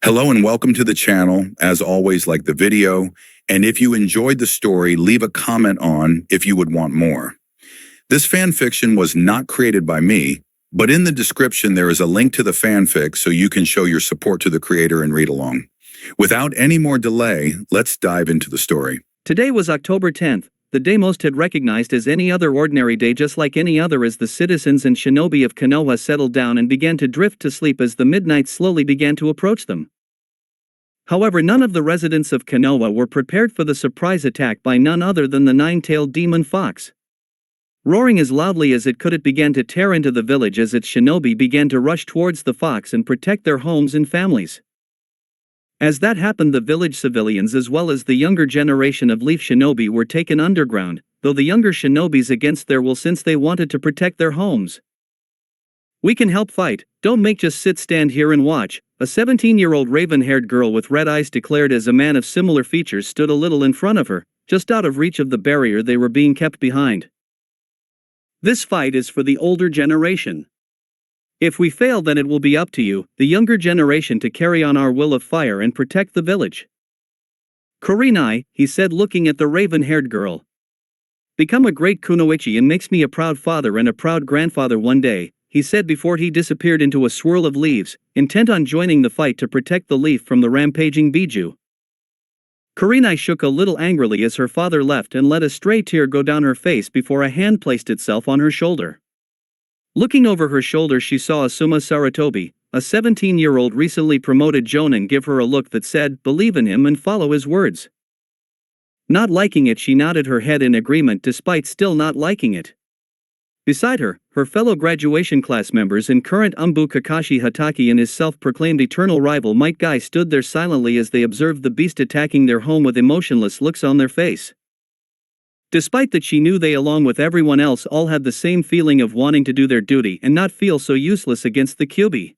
Hello and welcome to the channel. As always, like the video, and if you enjoyed the story, leave a comment on if you would want more. This fanfiction was not created by me, but in the description there is a link to the fanfic so you can show your support to the creator and read along. Without any more delay, let's dive into the story. Today was October 10th, the day most had recognized as any other ordinary day, just like any other, as the citizens and shinobi of Konoha settled down and began to drift to sleep as the midnight slowly began to approach them. However, none of the residents of Konoha were prepared for the surprise attack by none other than the nine-tailed demon fox. Roaring as loudly as it could, it began to tear into the village as its shinobi began to rush towards the fox and protect their homes and families. As that happened, the village civilians as well as the younger generation of leaf shinobi were taken underground, though the younger shinobis against their will, since they wanted to protect their homes. "We can help fight, don't make just stand here and watch," a 17-year-old raven-haired girl with red eyes declared as a man of similar features stood a little in front of her, just out of reach of the barrier they were being kept behind. "This fight is for the older generation. If we fail, then it will be up to you, the younger generation, to carry on our will of fire and protect the village." "Kurinai," he said, looking at the raven-haired girl. "Become a great kunoichi and makes me a proud father and a proud grandfather one day," he said before he disappeared into a swirl of leaves, intent on joining the fight to protect the leaf from the rampaging Biju. Kurinai shook a little angrily as her father left and let a stray tear go down her face before a hand placed itself on her shoulder. Looking over her shoulder, she saw Asuma Sarutobi, a 17-year-old recently promoted jonin, give her a look that said, "Believe in him and follow his words." Not liking it, she nodded her head in agreement despite still not liking it. Beside her, her fellow graduation class members and current Umbu Kakashi Hataki and his self-proclaimed eternal rival Might Guy stood there silently as they observed the beast attacking their home with emotionless looks on their face. Despite that, she knew they, along with everyone else, all had the same feeling of wanting to do their duty and not feel so useless against the Kyuubi.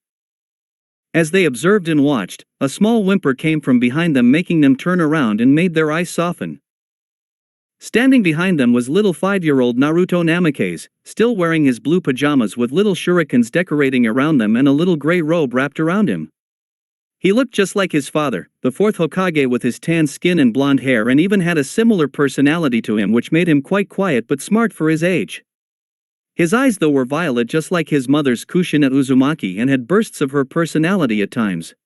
As they observed and watched, a small whimper came from behind them, making them turn around and made their eyes soften. Standing behind them was little 5-year-old Naruto Namikaze, still wearing his blue pajamas with little shurikens decorating around them and a little gray robe wrapped around him. He looked just like his father, the fourth Hokage, with his tan skin and blonde hair, and even had a similar personality to him, which made him quite quiet but smart for his age. His eyes, though, were violet just like his mother's Kushina Uzumaki, and had bursts of her personality at times.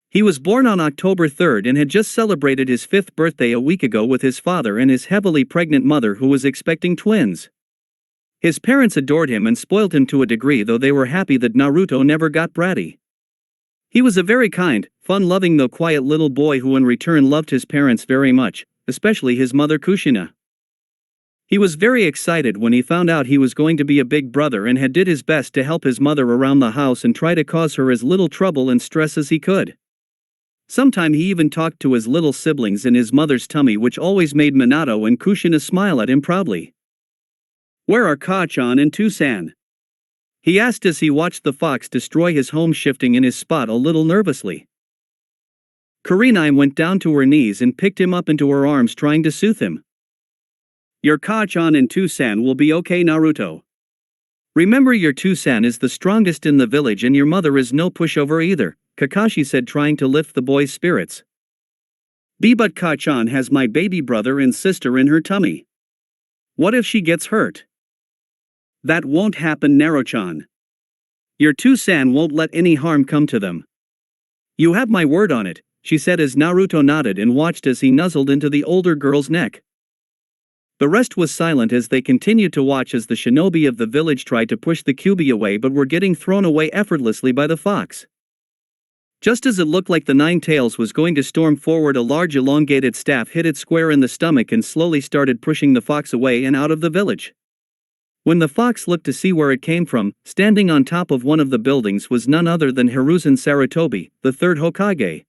He was born on October 3rd and had just celebrated his 5th birthday a week ago with his father and his heavily pregnant mother, who was expecting twins. His parents adored him and spoiled him to a degree, though they were happy that Naruto never got bratty. He was a very kind, fun-loving though quiet little boy who in return loved his parents very much, especially his mother Kushina. He was very excited when he found out he was going to be a big brother and had did his best to help his mother around the house and try to cause her as little trouble and stress as he could. Sometime he even talked to his little siblings in his mother's tummy, which always made Minato and Kushina smile at him proudly. "Where are Ka-chan and Tusan?" he asked as he watched the fox destroy his home, shifting in his spot a little nervously. Kurinai went down to her knees and picked him up into her arms, trying to soothe him. "Your Ka-chan and Tusan will be okay, Naruto. Remember, your Tusan is the strongest in the village and your mother is no pushover either," Kakashi said, trying to lift the boy's spirits. But Ka-chan has my baby brother and sister in her tummy. What if she gets hurt?" "That won't happen, Naruto-chan. Your Tusan won't let any harm come to them. You have my word on it," she said as Naruto nodded and watched as he nuzzled into the older girl's neck. The rest was silent as they continued to watch as the shinobi of the village tried to push the Kyuubi away but were getting thrown away effortlessly by the fox. Just as it looked like the Nine Tails was going to storm forward, a large elongated staff hit it square in the stomach and slowly started pushing the fox away and out of the village. When the fox looked to see where it came from, standing on top of one of the buildings was none other than Hiruzen Sarutobi, the 3rd Hokage.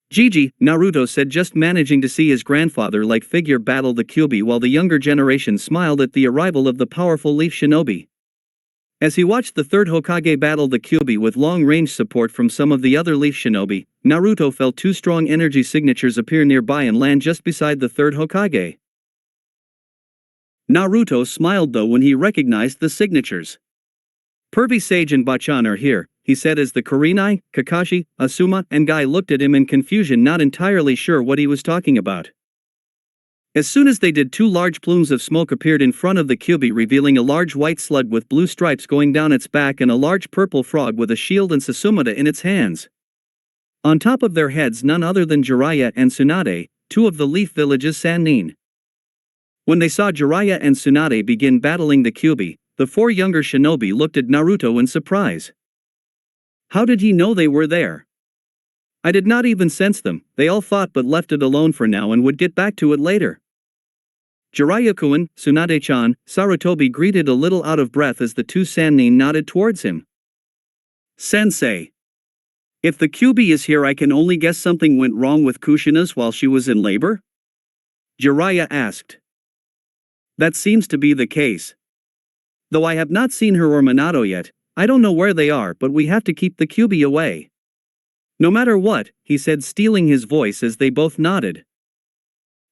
"Gigi," Naruto said, just managing to see his grandfather-like figure battle the Kyuubi, while the younger generation smiled at the arrival of the powerful leaf shinobi. As he watched the 3rd Hokage battle the Kyuubi with long-range support from some of the other leaf shinobi, Naruto felt 2 strong energy signatures appear nearby and land just beside the 3rd Hokage. Naruto smiled though when he recognized the signatures. "Pervy Sage and Bachan are here," he he said as the Kurenai, Kakashi, Asuma, and Guy looked at him in confusion, not entirely sure what he was talking about. As soon as they did, 2 large plumes of smoke appeared in front of the Kyuubi, revealing a large white slug with blue stripes going down its back and a large purple frog with a shield and Susumata in its hands. On top of their heads, none other than Jiraiya and Tsunade, 2 of the Leaf Village's Sannin. When they saw Jiraiya and Tsunade begin battling the Kyuubi, the 4 younger shinobi looked at Naruto in surprise. How did he know they were there? I did not even sense them, they all fought but left it alone for now and would get back to it later. Jiraiya-kun, Tsunade-chan, Sarutobi greeted a little out of breath as the 2 Sannin nodded towards him. Sensei. If the Kyuubi is here, I can only guess something went wrong with Kushina's while she was in labor? Jiraiya asked. That seems to be the case. Though I have not seen her or Minato yet, I don't know where they are, but we have to keep the Kyuubi away. No matter what, he said, stealing his voice as they both nodded.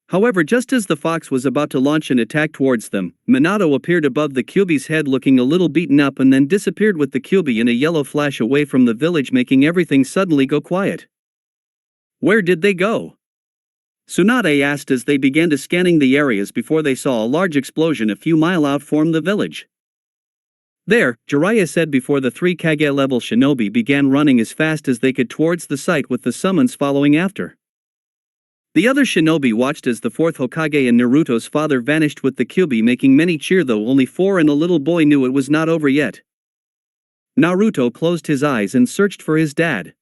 However, just as the fox was about to launch an attack towards them, Minato appeared above the Kyuubi's head looking a little beaten up and then disappeared with the Kyuubi in a yellow flash away from the village, making everything suddenly go quiet. Where did they go? Tsunade asked as they began to scanning the areas before they saw a large explosion a few miles out from the village. There, Jiraiya said before the 3 Kage-level shinobi began running as fast as they could towards the site with the summons following after. The other shinobi watched as the 4th Hokage and Naruto's father vanished with the Kyuubi, making many cheer, though only 4 and a little boy knew it was not over yet. Naruto closed his eyes and searched for his dad.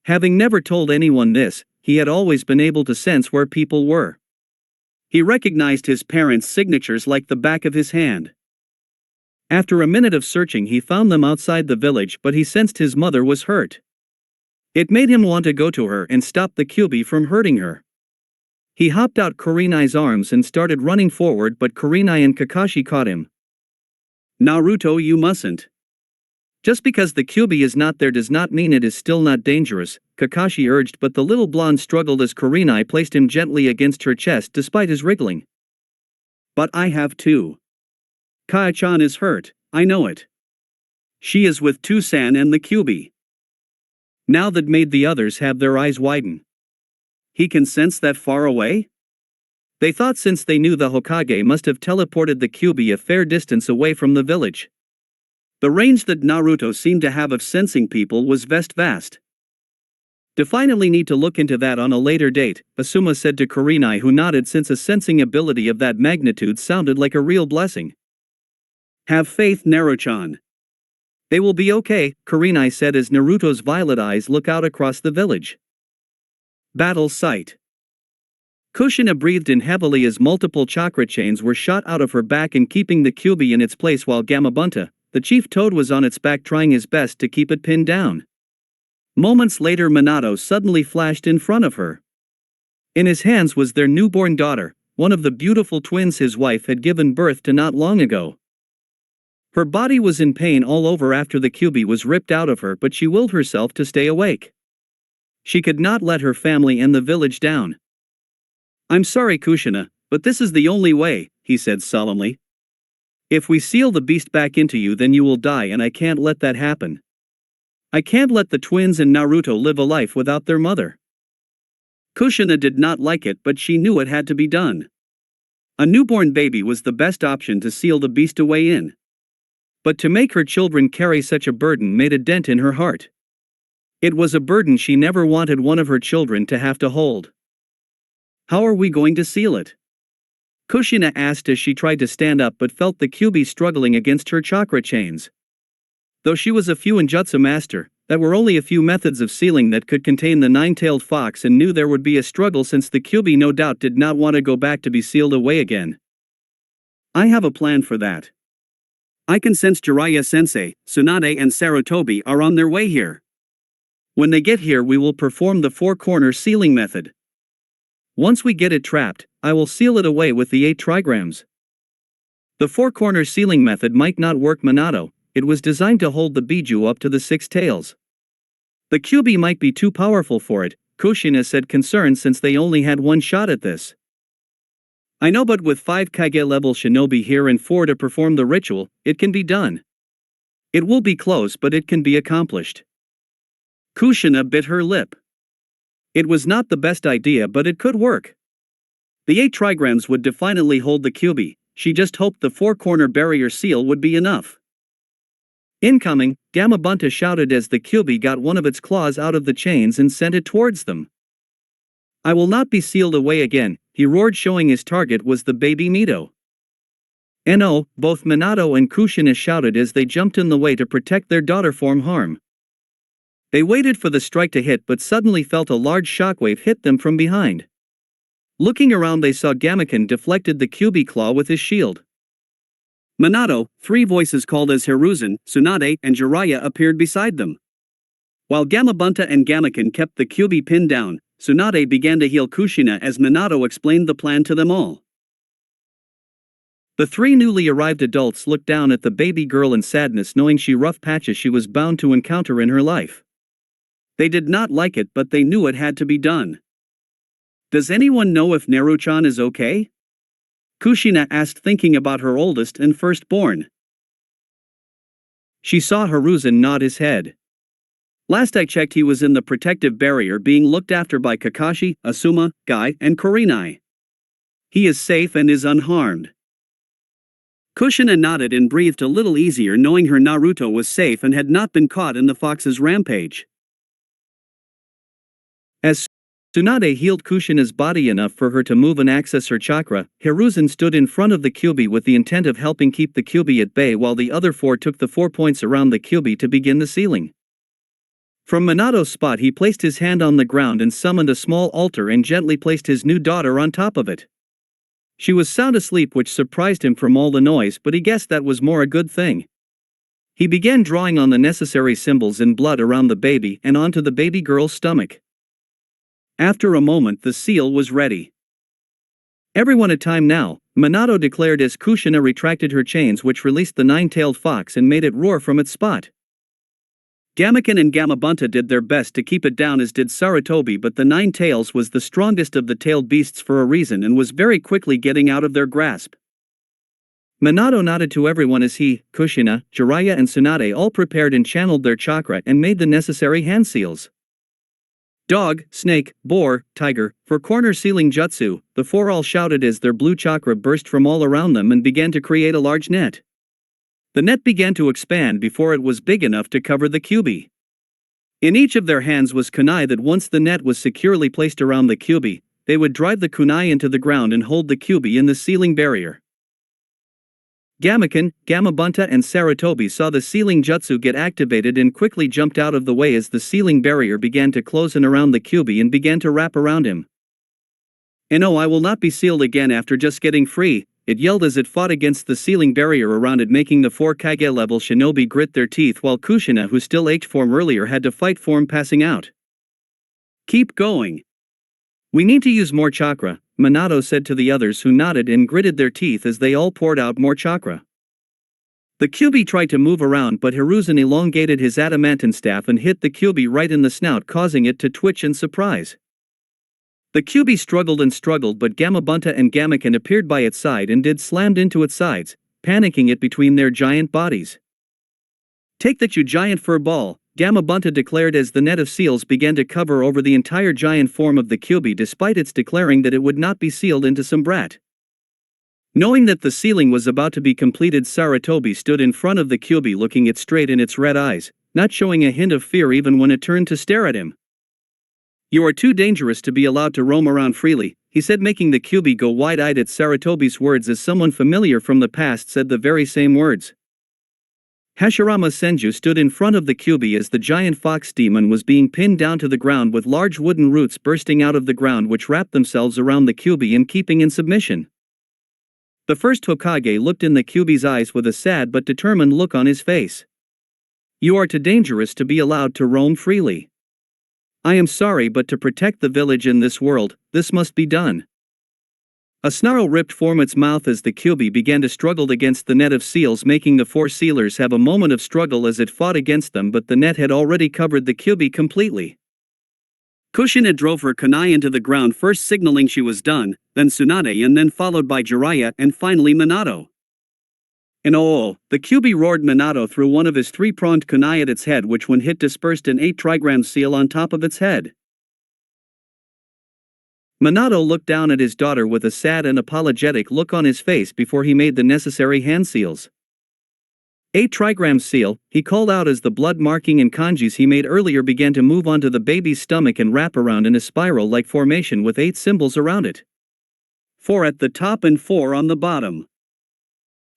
Having never told anyone this, he had always been able to sense where people were. He recognized his parents' signatures like the back of his hand. After a minute of searching, he found them outside the village, but he sensed his mother was hurt. It made him want to go to her and stop the Kyuubi from hurting her. He hopped out Kurenai's arms and started running forward, but Kurenai and Kakashi caught him. Naruto, you mustn't. Just because the Kyuubi is not there does not mean it is still not dangerous, Kakashi urged, but the little blonde struggled as Kurenai placed him gently against her chest despite his wriggling. But I have to. Kai-chan is hurt, I know it. She is with Tusan and the Kyuubi. Now that made the others have their eyes widen. He can sense that far away? They thought since they knew the Hokage must have teleported the Kyuubi a fair distance away from the village. The range that Naruto seemed to have of sensing people was vast. Definitely need to look into that on a later date, Asuma said to Kurenai, who nodded since a sensing ability of that magnitude sounded like a real blessing. Have faith, Naruto-chan. They will be okay, Kurenai said as Naruto's violet eyes look out across the village. Battle site. Kushina breathed in heavily as multiple chakra chains were shot out of her back and keeping the Kyuubi in its place, while Gamabunta, the chief toad, was on its back trying his best to keep it pinned down. Moments later, Minato suddenly flashed in front of her. In his hands was their newborn daughter, one of the beautiful twins his wife had given birth to not long ago. Her body was in pain all over after the Kyuubi was ripped out of her, but she willed herself to stay awake. She could not let her family and the village down. I'm sorry, Kushina, but this is the only way, he said solemnly. If we seal the beast back into you, then you will die, and I can't let that happen. I can't let the twins and Naruto live a life without their mother. Kushina did not like it, but she knew it had to be done. A newborn baby was the best option to seal the beast away in. But to make her children carry such a burden made a dent in her heart. It was a burden she never wanted one of her children to have to hold. How are we going to seal it? Kushina asked as she tried to stand up but felt the Kyuubi struggling against her chakra chains. Though she was a Fuinjutsu master, there were only a few methods of sealing that could contain the 9-tailed fox, and knew there would be a struggle since the Kyuubi no doubt did not want to go back to be sealed away again. I have a plan for that. I can sense Jiraiya-sensei, Tsunade and Sarutobi are on their way here. When they get here, we will perform the 4-corner sealing method. Once we get it trapped, I will seal it away with the 8 trigrams. The 4-corner sealing method might not work, Minato. It was designed to hold the Biju up to the 6 tails. The Kyuubi might be too powerful for it, Kushina said, concerned since they only had one shot at this. I know, but with 5 Kage-level shinobi here and 4 to perform the ritual, it can be done. It will be close, but it can be accomplished. Kushina bit her lip. It was not the best idea, but it could work. The 8 trigrams would definitely hold the Kyuubi. She just hoped the 4-corner barrier seal would be enough. Incoming, Gamabunta shouted as the Kyuubi got one of its claws out of the chains and sent it towards them. I will not be sealed away again, he roared, showing his target was the baby Mito. No, both Minato and Kushina shouted as they jumped in the way to protect their daughter from harm. They waited for the strike to hit but suddenly felt a large shockwave hit them from behind. Looking around, they saw Gamaken deflected the Kyuubi claw with his shield. Minato, 3 voices called as Hiruzen, Tsunade, and Jiraiya appeared beside them. While Gamabunta and Gamaken kept the Kyuubi pinned down, Tsunade began to heal Kushina as Minato explained the plan to them all. The 3 newly arrived adults looked down at the baby girl in sadness, knowing she rough patches she was bound to encounter in her life. They did not like it, but they knew it had to be done. Does anyone know if Naruto-chan is okay? Kushina asked, thinking about her oldest and firstborn. She saw Hiruzen nod his head. Last I checked, he was in the protective barrier being looked after by Kakashi, Asuma, Guy, and Kurenai. He is safe and is unharmed. Kushina nodded and breathed a little easier, knowing her Naruto was safe and had not been caught in the fox's rampage. As Tsunade healed Kushina's body enough for her to move and access her chakra, Hiruzen stood in front of the Kyuubi with the intent of helping keep the Kyuubi at bay, while the other 4 took the 4 points around the Kyuubi to begin the sealing. From Minato's spot, he placed his hand on the ground and summoned a small altar and gently placed his new daughter on top of it. She was sound asleep, which surprised him from all the noise, but he guessed that was more a good thing. He began drawing on the necessary symbols in blood around the baby and onto the baby girl's stomach. After a moment, the seal was ready. Everyone at time now, Minato declared as Kushina retracted her chains, which released the 9-tailed fox and made it roar from its spot. Gamaken and Gamabunta did their best to keep it down, as did Sarutobi, but the 9 tails was the strongest of the tailed beasts for a reason and was very quickly getting out of their grasp. Minato nodded to everyone as he, Kushina, Jiraiya and Tsunade all prepared and channeled their chakra and made the necessary hand seals. Dog, snake, boar, tiger, 4-corner sealing jutsu, the 4 all shouted as their blue chakra burst from all around them and began to create a large net. The net began to expand before it was big enough to cover the Kyuubi. In each of their hands was kunai that once the net was securely placed around the Kyuubi, they would drive the kunai into the ground and hold the Kyuubi in the sealing barrier. Gamaken, Gamabunta and Sarutobi saw the sealing jutsu get activated and quickly jumped out of the way as the sealing barrier began to close in around the Kyuubi and began to wrap around him. No, I will not be sealed again after just getting free, it yelled as it fought against the sealing barrier around it, making the 4 Kage-level shinobi grit their teeth, while Kushina, who still ached from earlier, had to fight form, passing out. Keep going. We need to use more chakra, Minato said to the others, who nodded and gritted their teeth as they all poured out more chakra. The Kyuubi tried to move around, but Hiruzen elongated his adamantine staff and hit the Kyuubi right in the snout, causing it to twitch in surprise. The Kyuubi struggled and struggled, but Gamabunta and Gamaken appeared by its side and slammed into its sides, panicking it between their giant bodies. Take that, you giant fur ball, Gamabunta declared as the net of seals began to cover over the entire giant form of the Kyuubi, despite its declaring that it would not be sealed into some brat. Knowing that the sealing was about to be completed, Sarutobi stood in front of the Kyuubi, looking it straight in its red eyes, not showing a hint of fear even when it turned to stare at him. You are too dangerous to be allowed to roam around freely, he said, making the Kyuubi go wide-eyed at Sarutobi's words, as someone familiar from the past said the very same words. Hashirama Senju stood in front of the Kyuubi as the giant fox demon was being pinned down to the ground, with large wooden roots bursting out of the ground which wrapped themselves around the Kyuubi and keeping in submission. The first Hokage looked in the Kyuubi's eyes with a sad but determined look on his face. You are too dangerous to be allowed to roam freely. I am sorry, but to protect the village in this world, this must be done. A snarl ripped from its mouth as the Kyuubi began to struggle against the net of seals, making the 4 sealers have a moment of struggle as it fought against them, but the net had already covered the Kyuubi completely. Kushina drove her kunai into the ground, first signaling she was done, then Tsunade, and then followed by Jiraiya and finally Minato. The Kyuubi roared Minato threw one of his three-pronged kunai at its head, which when hit dispersed an 8-trigram seal on top of its head. Minato looked down at his daughter with a sad and apologetic look on his face before he made the necessary hand seals. 8-trigram seal, he called out as the blood marking and kanjis he made earlier began to move onto the baby's stomach and wrap around in a spiral-like formation with 8 symbols around it. 4 at the top and 4 on the bottom.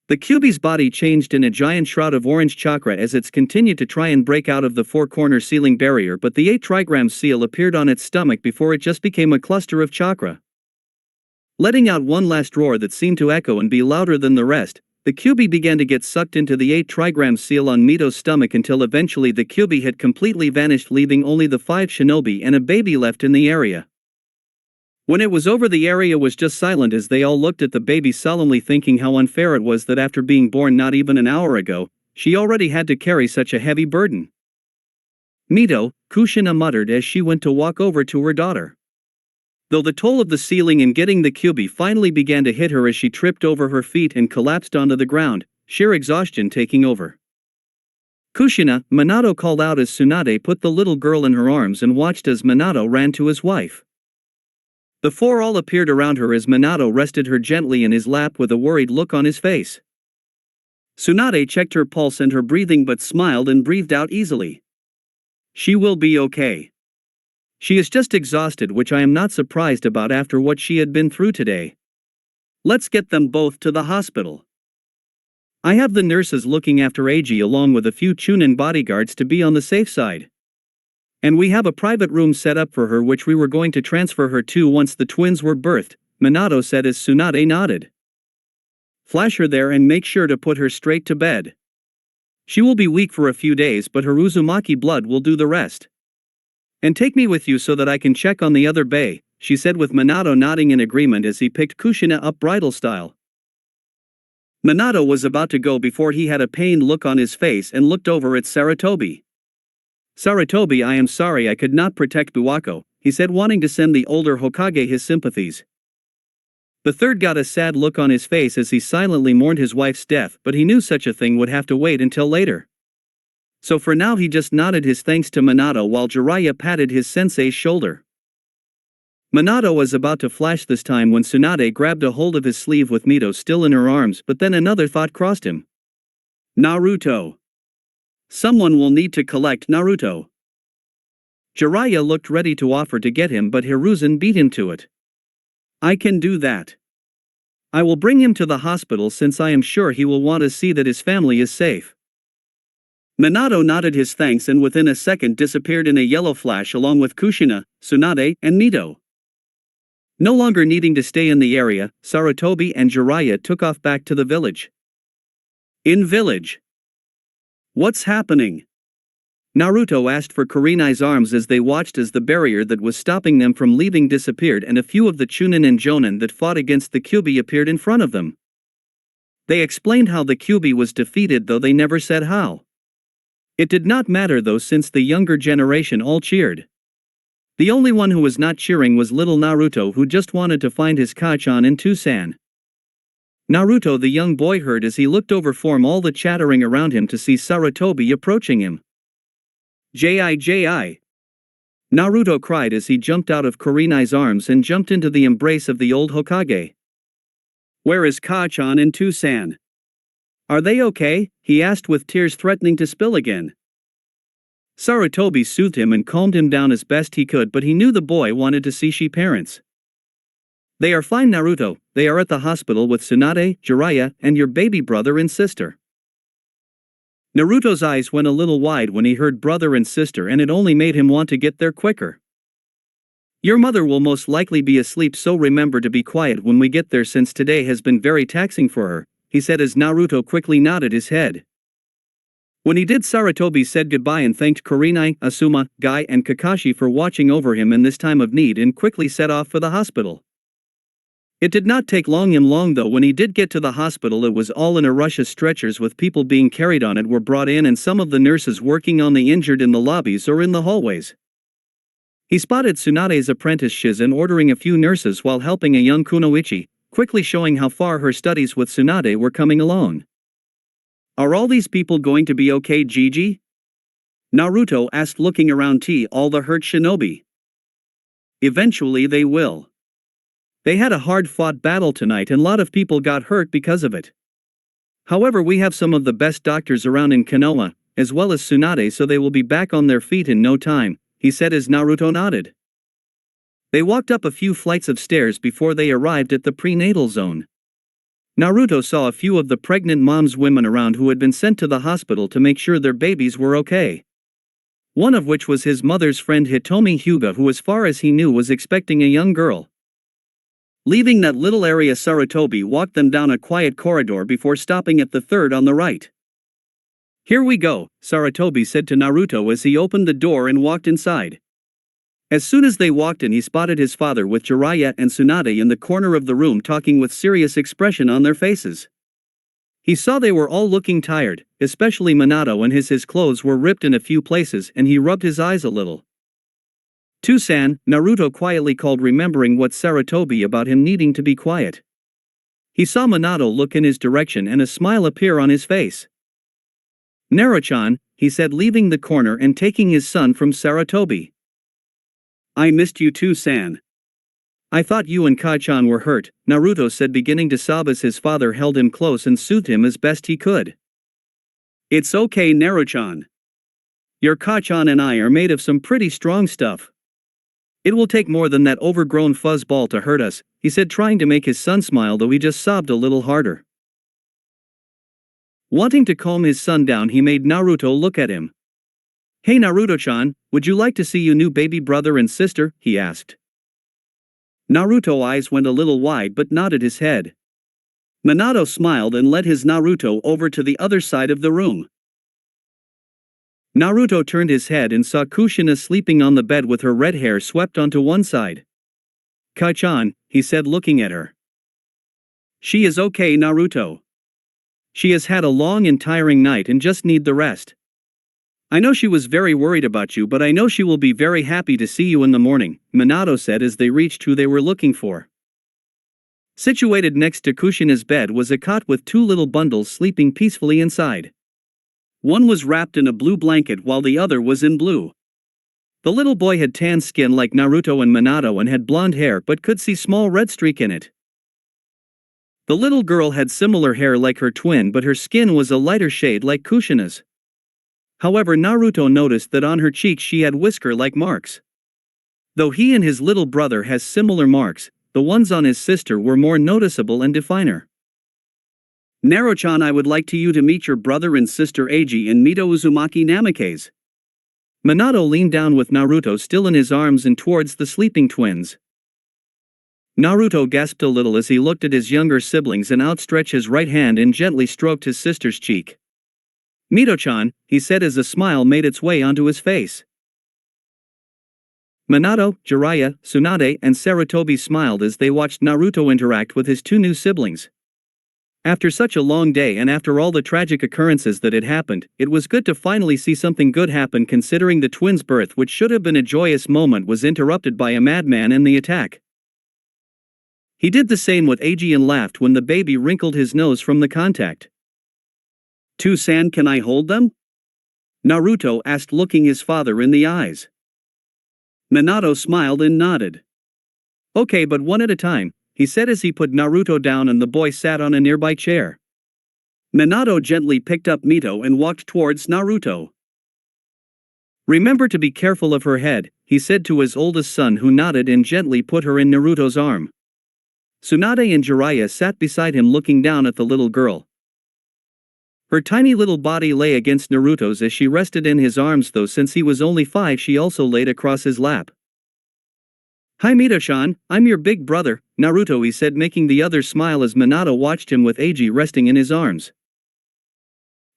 The Kyuubi's body changed in a giant shroud of orange chakra as it's continued to try and break out of the 4-corner ceiling barrier, but the 8-trigram seal appeared on its stomach before it just became a cluster of chakra. Letting out one last roar that seemed to echo and be louder than the rest, the Kyuubi began to get sucked into the 8-trigram seal on Mito's stomach until eventually the Kyuubi had completely vanished, leaving only the 5 shinobi and a baby left in the area. When it was over, the area was just silent as they all looked at the baby, solemnly thinking how unfair it was that after being born not even an hour ago, she already had to carry such a heavy burden. Mito, Kushina muttered as she went to walk over to her daughter. Though the toll of the ceiling and getting the Kyuubi finally began to hit her as she tripped over her feet and collapsed onto the ground, sheer exhaustion taking over. Kushina, Minato called out as Tsunade put the little girl in her arms and watched as Minato ran to his wife. The 4 all appeared around her as Minato rested her gently in his lap with a worried look on his face. Tsunade checked her pulse and her breathing but smiled and breathed out easily. She will be okay. She is just exhausted, which I am not surprised about after what she had been through today. Let's get them both to the hospital. I have the nurses looking after Eiji along with a few Chunin bodyguards to be on the safe side. And we have a private room set up for her which we were going to transfer her to once the twins were birthed, Minato said as Tsunade nodded. Flash her there and make sure to put her straight to bed. She will be weak for a few days, but her Uzumaki blood will do the rest. And take me with you so that I can check on the other bay, she said with Minato nodding in agreement as he picked Kushina up bridal style. Minato was about to go before he had a pained look on his face and looked over at Sarutobi. Sarutobi, I am sorry I could not protect Buwako, he said, wanting to send the older Hokage his sympathies. The third got a sad look on his face as he silently mourned his wife's death, but he knew such a thing would have to wait until later. So for now he just nodded his thanks to Minato while Jiraiya patted his sensei's shoulder. Minato was about to flash this time when Tsunade grabbed a hold of his sleeve with Mito still in her arms, but then another thought crossed him. Naruto. Someone will need to collect Naruto. Jiraiya looked ready to offer to get him, but Hiruzen beat him to it. I can do that. I will bring him to the hospital since I am sure he will want to see that his family is safe. Minato nodded his thanks and within a second disappeared in a yellow flash along with Kushina, Tsunade, and Mito. No longer needing to stay in the area, Sarutobi and Jiraiya took off back to the village. In village. What's happening? Naruto asked for Kurenai's arms as they watched as the barrier that was stopping them from leaving disappeared and a few of the Chunin and Jonin that fought against the Kyuubi appeared in front of them. They explained how the Kyuubi was defeated, though they never said how. It did not matter though, since the younger generation all cheered. The only one who was not cheering was little Naruto, who just wanted to find his Kachan in Tucson. Naruto the young boy heard as he looked over from all the chattering around him to see Sarutobi approaching him. Ji. Naruto cried as he jumped out of Kurenai's arms and jumped into the embrace of the old Hokage. Where is Kachan and Tucson? Are they okay? He asked with tears threatening to spill again. Sarutobi soothed him and calmed him down as best he could, but he knew the boy wanted to see she parents. They are fine, Naruto. They are at the hospital with Tsunade, Jiraiya, and your baby brother and sister. Naruto's eyes went a little wide when he heard brother and sister, and it only made him want to get there quicker. Your mother will most likely be asleep, so remember to be quiet when we get there since today has been very taxing for her, he said as Naruto quickly nodded his head. When he did, Sarutobi said goodbye and thanked Kurenai, Asuma, Guy and Kakashi for watching over him in this time of need and quickly set off for the hospital. It did not take long though. When he did get to the hospital, it was all in a rush as stretchers with people being carried on it were brought in and some of the nurses working on the injured in the lobbies or in the hallways. He spotted Tsunade's apprentice Shizen ordering a few nurses while helping a young Kunoichi, quickly showing how far her studies with Tsunade were coming along. Are all these people going to be okay, Gigi? Naruto asked, looking around all the hurt shinobi. Eventually they will. They had a hard-fought battle tonight and a lot of people got hurt because of it. However, we have some of the best doctors around in Konoha, as well as Tsunade, so they will be back on their feet in no time, he said as Naruto nodded. They walked up a few flights of stairs before they arrived at the prenatal zone. Naruto saw a few of the pregnant moms women around who had been sent to the hospital to make sure their babies were okay. One of which was his mother's friend Hitomi Hyuga, who as far as he knew was expecting a young girl. Leaving that little area, Sarutobi walked them down a quiet corridor before stopping at the third on the right. Here we go, Sarutobi said to Naruto as he opened the door and walked inside. As soon as they walked in, he spotted his father with Jiraiya and Tsunade in the corner of the room talking with serious expression on their faces. He saw they were all looking tired, especially Minato, and his clothes were ripped in a few places, and he rubbed his eyes a little. "To-san," Naruto quietly called, remembering what Sarutobi about him needing to be quiet. He saw Minato look in his direction and a smile appear on his face. "Naruto-chan," he said, leaving the corner and taking his son from Sarutobi. "I missed you too, san. I thought you and Kai-chan were hurt," Naruto said, beginning to sob as his father held him close and soothed him as best he could. "It's okay, Naruto-chan. Your Kai-chan and I are made of some pretty strong stuff. It will take more than that overgrown fuzzball to hurt us," he said, trying to make his son smile, though he just sobbed a little harder. Wanting to calm his son down, he made Naruto look at him. "Hey Naruto-chan, would you like to see your new baby brother and sister?" he asked. Naruto's eyes went a little wide but nodded his head. Minato smiled and led his Naruto over to the other side of the room. Naruto turned his head and saw Kushina sleeping on the bed with her red hair swept onto one side. "Kai-chan," he said, looking at her. "She is okay, Naruto. She has had a long and tiring night and just need the rest. I know she was very worried about you, but I know she will be very happy to see you in the morning," Minato said as they reached who they were looking for. Situated next to Kushina's bed was a cot with two little bundles sleeping peacefully inside. One was wrapped in a blue blanket while the other was in blue. The little boy had tan skin like Naruto and Minato and had blonde hair but could see small red streak in it. The little girl had similar hair like her twin, but her skin was a lighter shade like Kushina's. However, Naruto noticed that on her cheeks she had whisker-like marks. Though he and his little brother has similar marks, the ones on his sister were more noticeable and definer. "Naruto-chan, I would like you to meet your brother and sister Eiji and Mito Uzumaki Namikaze." Minato leaned down with Naruto still in his arms and towards the sleeping twins. Naruto gasped a little as he looked at his younger siblings and outstretched his right hand and gently stroked his sister's cheek. "Mito-chan," he said as a smile made its way onto his face. Minato, Jiraiya, Tsunade, and Sarutobi smiled as they watched Naruto interact with his two new siblings. After such a long day and after all the tragic occurrences that had happened, it was good to finally see something good happen, considering the twins' birth, which should have been a joyous moment, was interrupted by a madman and the attack. He did the same with Eiji and laughed when the baby wrinkled his nose from the contact. "To-san, can I hold them?" Naruto asked, looking his father in the eyes. Minato smiled and nodded. "Okay, but one at a time," he said as he put Naruto down and the boy sat on a nearby chair. Minato gently picked up Mito and walked towards Naruto. "Remember to be careful of her head," he said to his oldest son, who nodded and gently put her in Naruto's arm. Tsunade and Jiraiya sat beside him looking down at the little girl. Her tiny little body lay against Naruto's as she rested in his arms, though since he was only 5 she also laid across his lap. "Hi Mito-chan, I'm your big brother, Naruto," he said, making the others smile as Minato watched him with Eiji resting in his arms.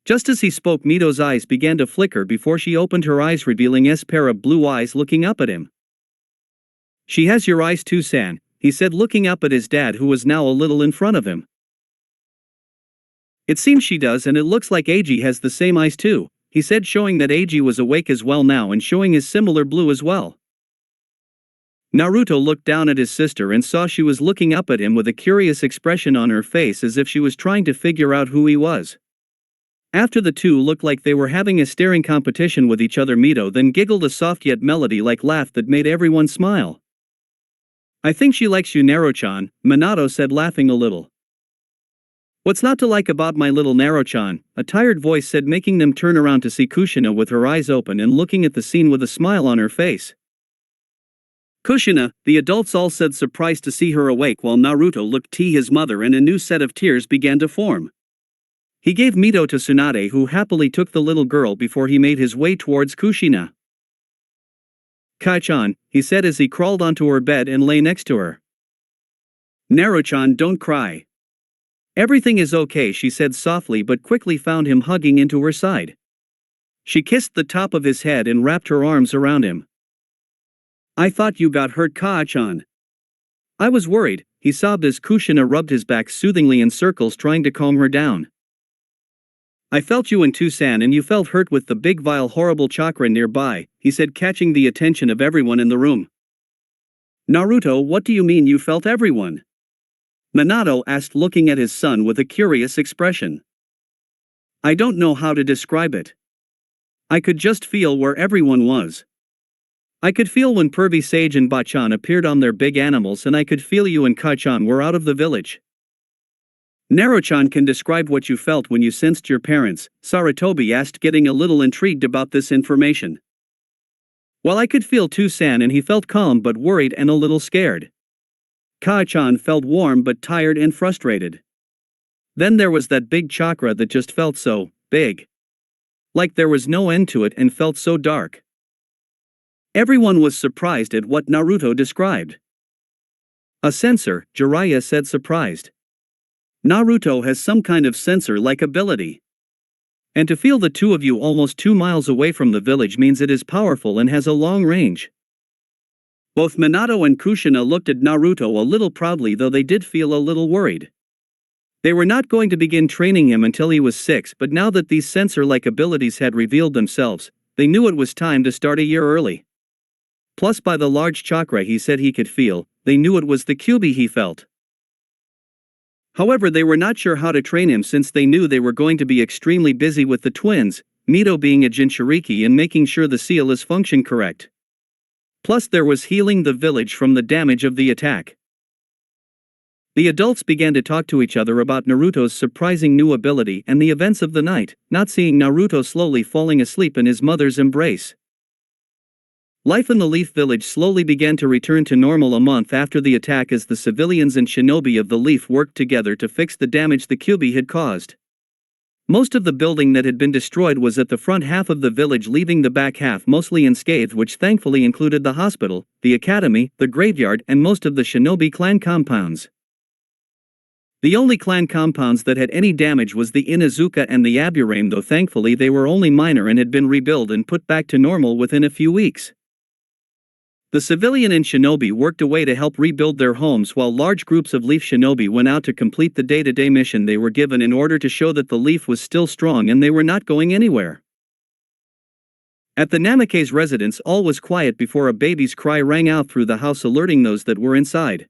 Just as he spoke, Mito's eyes began to flicker before she opened her eyes, revealing a pair of blue eyes looking up at him. "She has your eyes too, san," he said, looking up at his dad, who was now a little in front of him. "It seems she does, and it looks like Eiji has the same eyes too," he said, showing that Eiji was awake as well now and showing his similar blue as well. Naruto looked down at his sister and saw she was looking up at him with a curious expression on her face, as if she was trying to figure out who he was. After the two looked like they were having a staring competition with each other, Mito then giggled a soft yet melody-like laugh that made everyone smile. "I think she likes you, Naro-chan," Minato said, laughing a little. "What's not to like about my little Naro-chan?" a tired voice said, making them turn around to see Kushina with her eyes open and looking at the scene with a smile on her face. "Kushina," the adults all said, surprised to see her awake, while Naruto looked at his mother and a new set of tears began to form. He gave Mito to Tsunade, who happily took the little girl before he made his way towards Kushina. "Kai-chan," he said as he crawled onto her bed and lay next to her. "Naro-chan, don't cry. Everything is okay," she said softly, but quickly found him hugging into her side. She kissed the top of his head and wrapped her arms around him. "I thought you got hurt, Kai-chan." "I was worried," he sobbed as Kushina rubbed his back soothingly in circles, trying to calm her down. "I felt you in Tucson and you felt hurt with the big vile horrible chakra nearby," he said, catching the attention of everyone in the room. "Naruto, what do you mean you felt everyone?" Minato asked, looking at his son with a curious expression. "I don't know how to describe it. I could just feel where everyone was. I could feel when Pervy Sage and Bachan appeared on their big animals, and I could feel you and Kai-chan were out of the village." "Naro-chan can describe what you felt when you sensed your parents," Sarutobi asked, getting a little intrigued about this information. "Well, I could feel Tucson and he felt calm but worried and a little scared. Kai-chan felt warm but tired and frustrated. Then there was that big chakra that just felt so big. Like there was no end to it and felt so dark." Everyone was surprised at what Naruto described. "A sensor," Jiraiya said, surprised. "Naruto has some kind of sensor-like ability. And to feel the two of you almost 2 miles away from the village means it is powerful and has a long range." Both Minato and Kushina looked at Naruto a little proudly, though they did feel a little worried. They were not going to begin training him until he was 6, but now that these sensor-like abilities had revealed themselves, they knew it was time to start a year early. Plus, by the large chakra he said he could feel, they knew it was the Kyuubi he felt. However, they were not sure how to train him, since they knew they were going to be extremely busy with the twins, Mito being a Jinchuriki and making sure the seal is function correct. Plus there was healing the village from the damage of the attack. The adults began to talk to each other about Naruto's surprising new ability and the events of the night, not seeing Naruto slowly falling asleep in his mother's embrace. Life in the Leaf Village slowly began to return to normal a month after the attack, as the civilians and shinobi of the Leaf worked together to fix the damage the Kyuubi had caused. Most of the building that had been destroyed was at the front half of the village, leaving the back half mostly unscathed, which thankfully included the hospital, the academy, the graveyard, and most of the shinobi clan compounds. The only clan compounds that had any damage was the Inuzuka and the Aburame, though thankfully they were only minor and had been rebuilt and put back to normal within a few weeks. The civilian and shinobi worked away to help rebuild their homes, while large groups of Leaf shinobi went out to complete the day-to-day mission they were given in order to show that the Leaf was still strong and they were not going anywhere. At the Namikaze residence, all was quiet before a baby's cry rang out through the house, alerting those that were inside.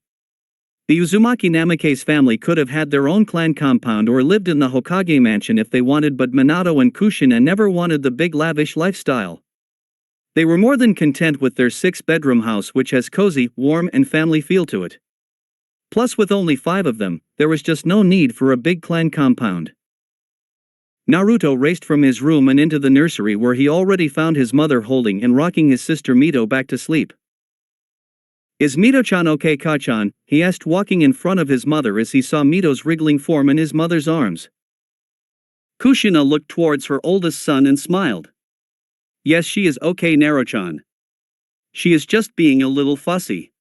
The Uzumaki Namikaze family could have had their own clan compound or lived in the Hokage mansion if they wanted, but Minato and Kushina never wanted the big lavish lifestyle. They were more than content with their 6-bedroom house, which has cozy, warm, and family feel to it. Plus, with only 5 of them, there was just no need for a big clan compound. Naruto raced from his room and into the nursery, where he already found his mother holding and rocking his sister Mito back to sleep. "Is Mito-chan okay, Ka-chan?" he asked, walking in front of his mother as he saw Mito's wriggling form in his mother's arms. Kushina looked towards her oldest son and smiled. "Yes, she is okay, Naro-chan. She is just being a little fussy.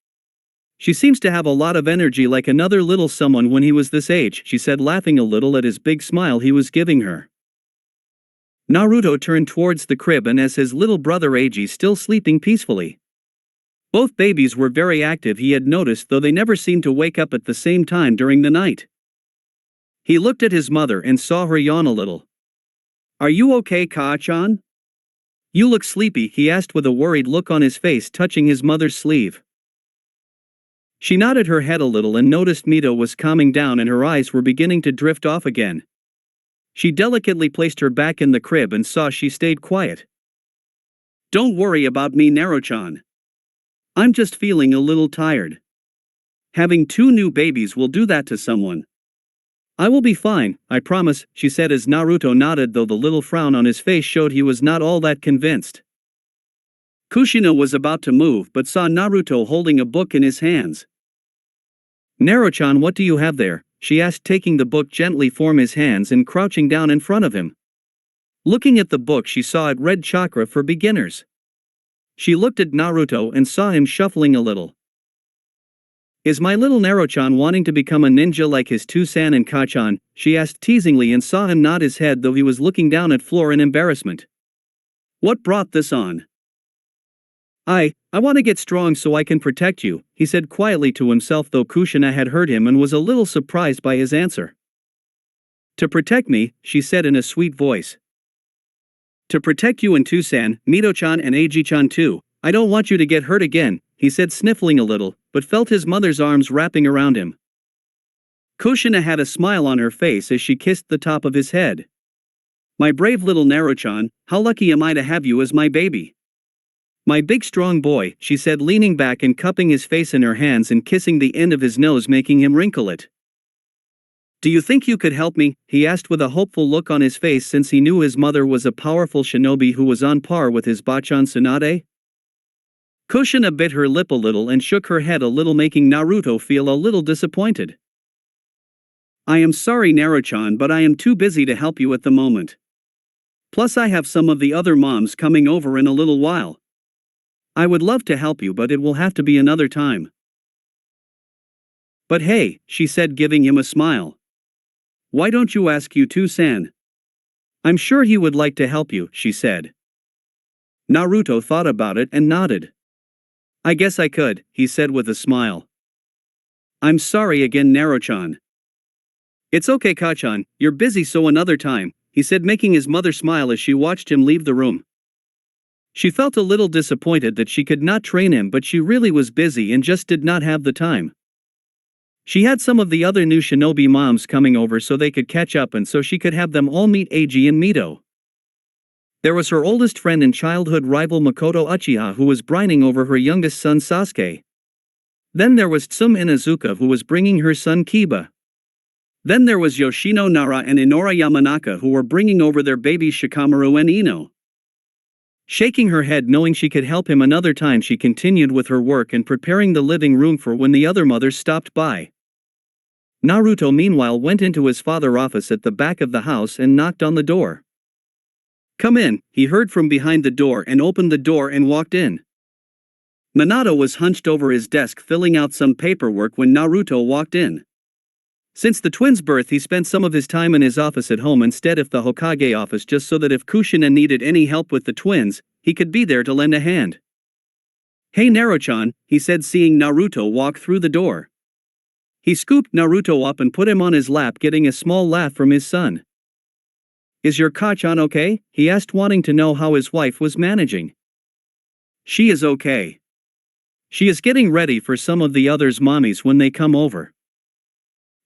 She seems to have a lot of energy, like another little someone when he was this age," she said, laughing a little at his big smile he was giving her. Naruto turned towards the crib, and as his little brother Eiji still sleeping peacefully. Both babies were very active, he had noticed, though they never seemed to wake up at the same time during the night. He looked at his mother and saw her yawn a little. "Are you okay, Ka-chan? You look sleepy," he asked with a worried look on his face, touching his mother's sleeve. She nodded her head a little and noticed Mito was calming down and her eyes were beginning to drift off again. She delicately placed her back in the crib and saw she stayed quiet. "Don't worry about me, Naruto-chan. I'm just feeling a little tired. Having 2 new babies will do that to someone. I will be fine, I promise," she said as Naruto nodded, though the little frown on his face showed he was not all that convinced. Kushina was about to move but saw Naruto holding a book in his hands. "Naruto-chan, what do you have there?" she asked, taking the book gently from his hands and crouching down in front of him. Looking at the book, she saw it read Chakra for Beginners. She looked at Naruto and saw him shuffling a little. "Is my little Naruto-chan wanting to become a ninja like his two-san and Ka-chan?" she asked teasingly and saw him nod his head, though he was looking down at floor in embarrassment. "What brought this on?" I want to get strong so I can protect you," he said quietly to himself, though Kushina had heard him and was a little surprised by his answer. "To protect me," she said in a sweet voice. "To protect you and Tusan, Mito-chan and Eiji-chan too. I don't want you to get hurt again," he said, sniffling a little, but felt his mother's arms wrapping around him. Kushina had a smile on her face as she kissed the top of his head. "My brave little Naruto-chan, how lucky am I to have you as my baby. My big strong boy," she said, leaning back and cupping his face in her hands and kissing the end of his nose, making him wrinkle it. "Do you think you could help me?" he asked with a hopeful look on his face, since he knew his mother was a powerful shinobi who was on par with his Bachan Tsunade. Kushina bit her lip a little and shook her head a little, making Naruto feel a little disappointed. "I am sorry, Naruto-chan, but I am too busy to help you at the moment. Plus I have some of the other moms coming over in a little while. I would love to help you, but it will have to be another time." "But hey," she said, giving him a smile. "Why don't you ask Yu-san? I'm sure he would like to help you," she said. Naruto thought about it and nodded. "I guess I could," he said with a smile. "I'm sorry again, Naruto-chan." "It's okay, Ka-chan, you're busy, so another time," he said, making his mother smile as she watched him leave the room. She felt a little disappointed that she could not train him, but she really was busy and just did not have the time. She had some of the other new shinobi moms coming over so they could catch up, and so she could have them all meet Eiji and Mito. There was her oldest friend and childhood rival Makoto Uchiha, who was brining over her youngest son Sasuke. Then there was Tsum Inuzuka, who was bringing her son Kiba. Then there was Yoshino Nara and Inora Yamanaka, who were bringing over their babies Shikamaru and Ino. Shaking her head knowing she could help him another time, she continued with her work and preparing the living room for when the other mothers stopped by. Naruto meanwhile went into his father's office at the back of the house and knocked on the door. "Come in," he heard from behind the door, and opened the door and walked in. Minato was hunched over his desk filling out some paperwork when Naruto walked in. Since the twins' birth, he spent some of his time in his office at home instead of the Hokage office, just so that if Kushina needed any help with the twins, he could be there to lend a hand. "Hey Naruto-chan," he said, seeing Naruto walk through the door. He scooped Naruto up and put him on his lap, getting a small laugh from his son. "Is your Ka-chan okay?" he asked, wanting to know how his wife was managing. "She is okay. She is getting ready for some of the others' mommies when they come over."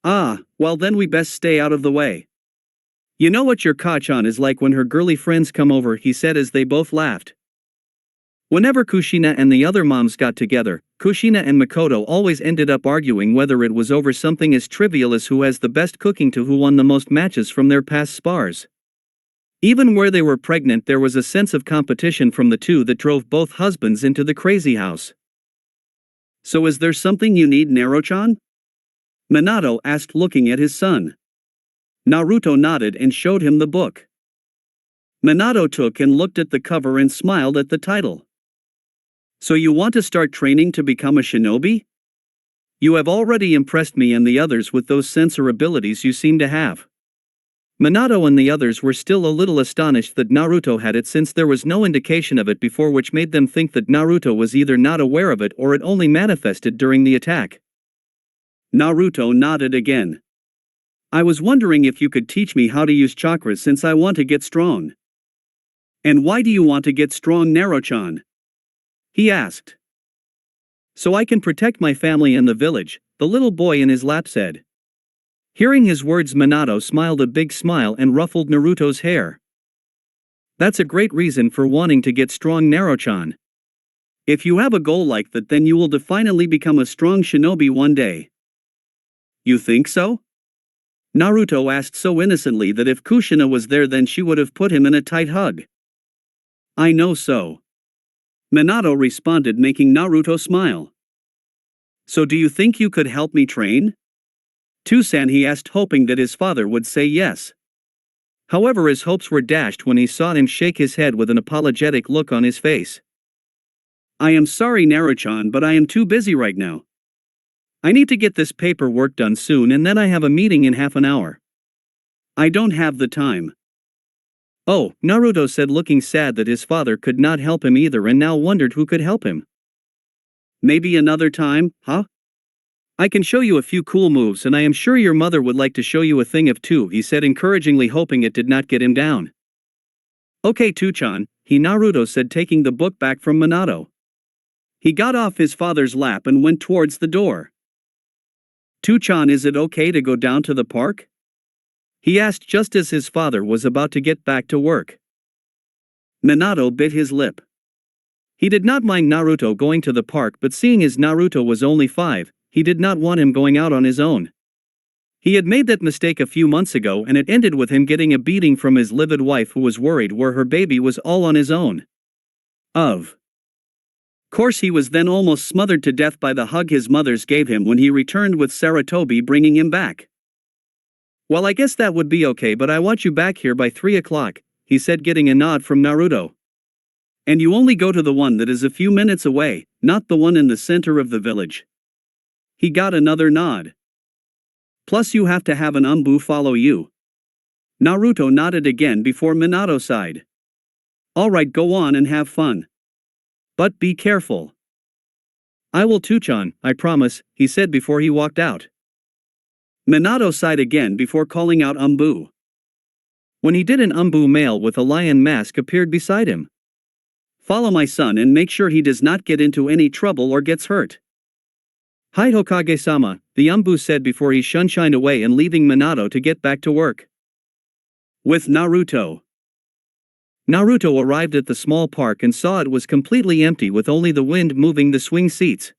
"Ah, well then we best stay out of the way. You know what your Ka-chan is like when her girly friends come over," he said as they both laughed. Whenever Kushina and the other moms got together, Kushina and Makoto always ended up arguing, whether it was over something as trivial as who has the best cooking to who won the most matches from their past spars. Even where they were pregnant, there was a sense of competition from the two that drove both husbands into the crazy house. "So is there something you need, Naruto-chan?" Minato asked, looking at his son. Naruto nodded and showed him the book. Minato took and looked at the cover and smiled at the title. "So you want to start training to become a shinobi? You have already impressed me and the others with those sensor abilities you seem to have." Minato and the others were still a little astonished that Naruto had it, since there was no indication of it before, which made them think that Naruto was either not aware of it or it only manifested during the attack. Naruto nodded again. "I was wondering if you could teach me how to use chakras, since I want to get strong." "And why do you want to get strong, Naruto-chan?" he asked. "So I can protect my family and the village," the little boy in his lap said. Hearing his words, Minato smiled a big smile and ruffled Naruto's hair. That's a great reason for wanting to get strong, Naruto-chan. If you have a goal like that, then you will definitely become a strong shinobi one day. You think so? Naruto asked so innocently that if Kushina was there then she would have put him in a tight hug. I know so. Minato responded, making Naruto smile. So do you think you could help me train? Tusan, he asked, hoping that his father would say yes. However, his hopes were dashed when he saw him shake his head with an apologetic look on his face. I am sorry, Naruto-chan, but I am too busy right now. I need to get this paperwork done soon and then I have a meeting in half an hour. I don't have the time. Oh, Naruto said, looking sad that his father could not help him either and now wondered who could help him. Maybe another time, huh? I can show you a few cool moves and I am sure your mother would like to show you a thing of two, he said encouragingly, hoping it did not get him down. Okay, Tuchan, Naruto said, taking the book back from Minato. He got off his father's lap and went towards the door. Tuchan, is it okay to go down to the park? He asked just as his father was about to get back to work. Minato bit his lip. He did not mind Naruto going to the park, but seeing as Naruto was only 5, he did not want him going out on his own. He had made that mistake a few months ago and it ended with him getting a beating from his livid wife who was worried where her baby was all on his own. Of course, he was then almost smothered to death by the hug his mothers gave him when he returned with Saratobi bringing him back. Well, I guess that would be okay, but I want you back here by 3 o'clock, he said, getting a nod from Naruto. And you only go to the one that is a few minutes away, not the one in the center of the village. He got another nod. Plus you have to have an Umbu follow you. Naruto nodded again before Minato sighed. Alright, go on and have fun. But be careful. I will, Tuchan, I promise, he said before he walked out. Minato sighed again before calling out Umbu. When he did, an Umbu male with a lion mask appeared beside him. Follow my son and make sure he does not get into any trouble or gets hurt. Hi Hokage-sama, the Umbu said before he shunshined away and leaving Minato to get back to work. With Naruto. Naruto arrived at the small park and saw it was completely empty with only the wind moving the swing seats.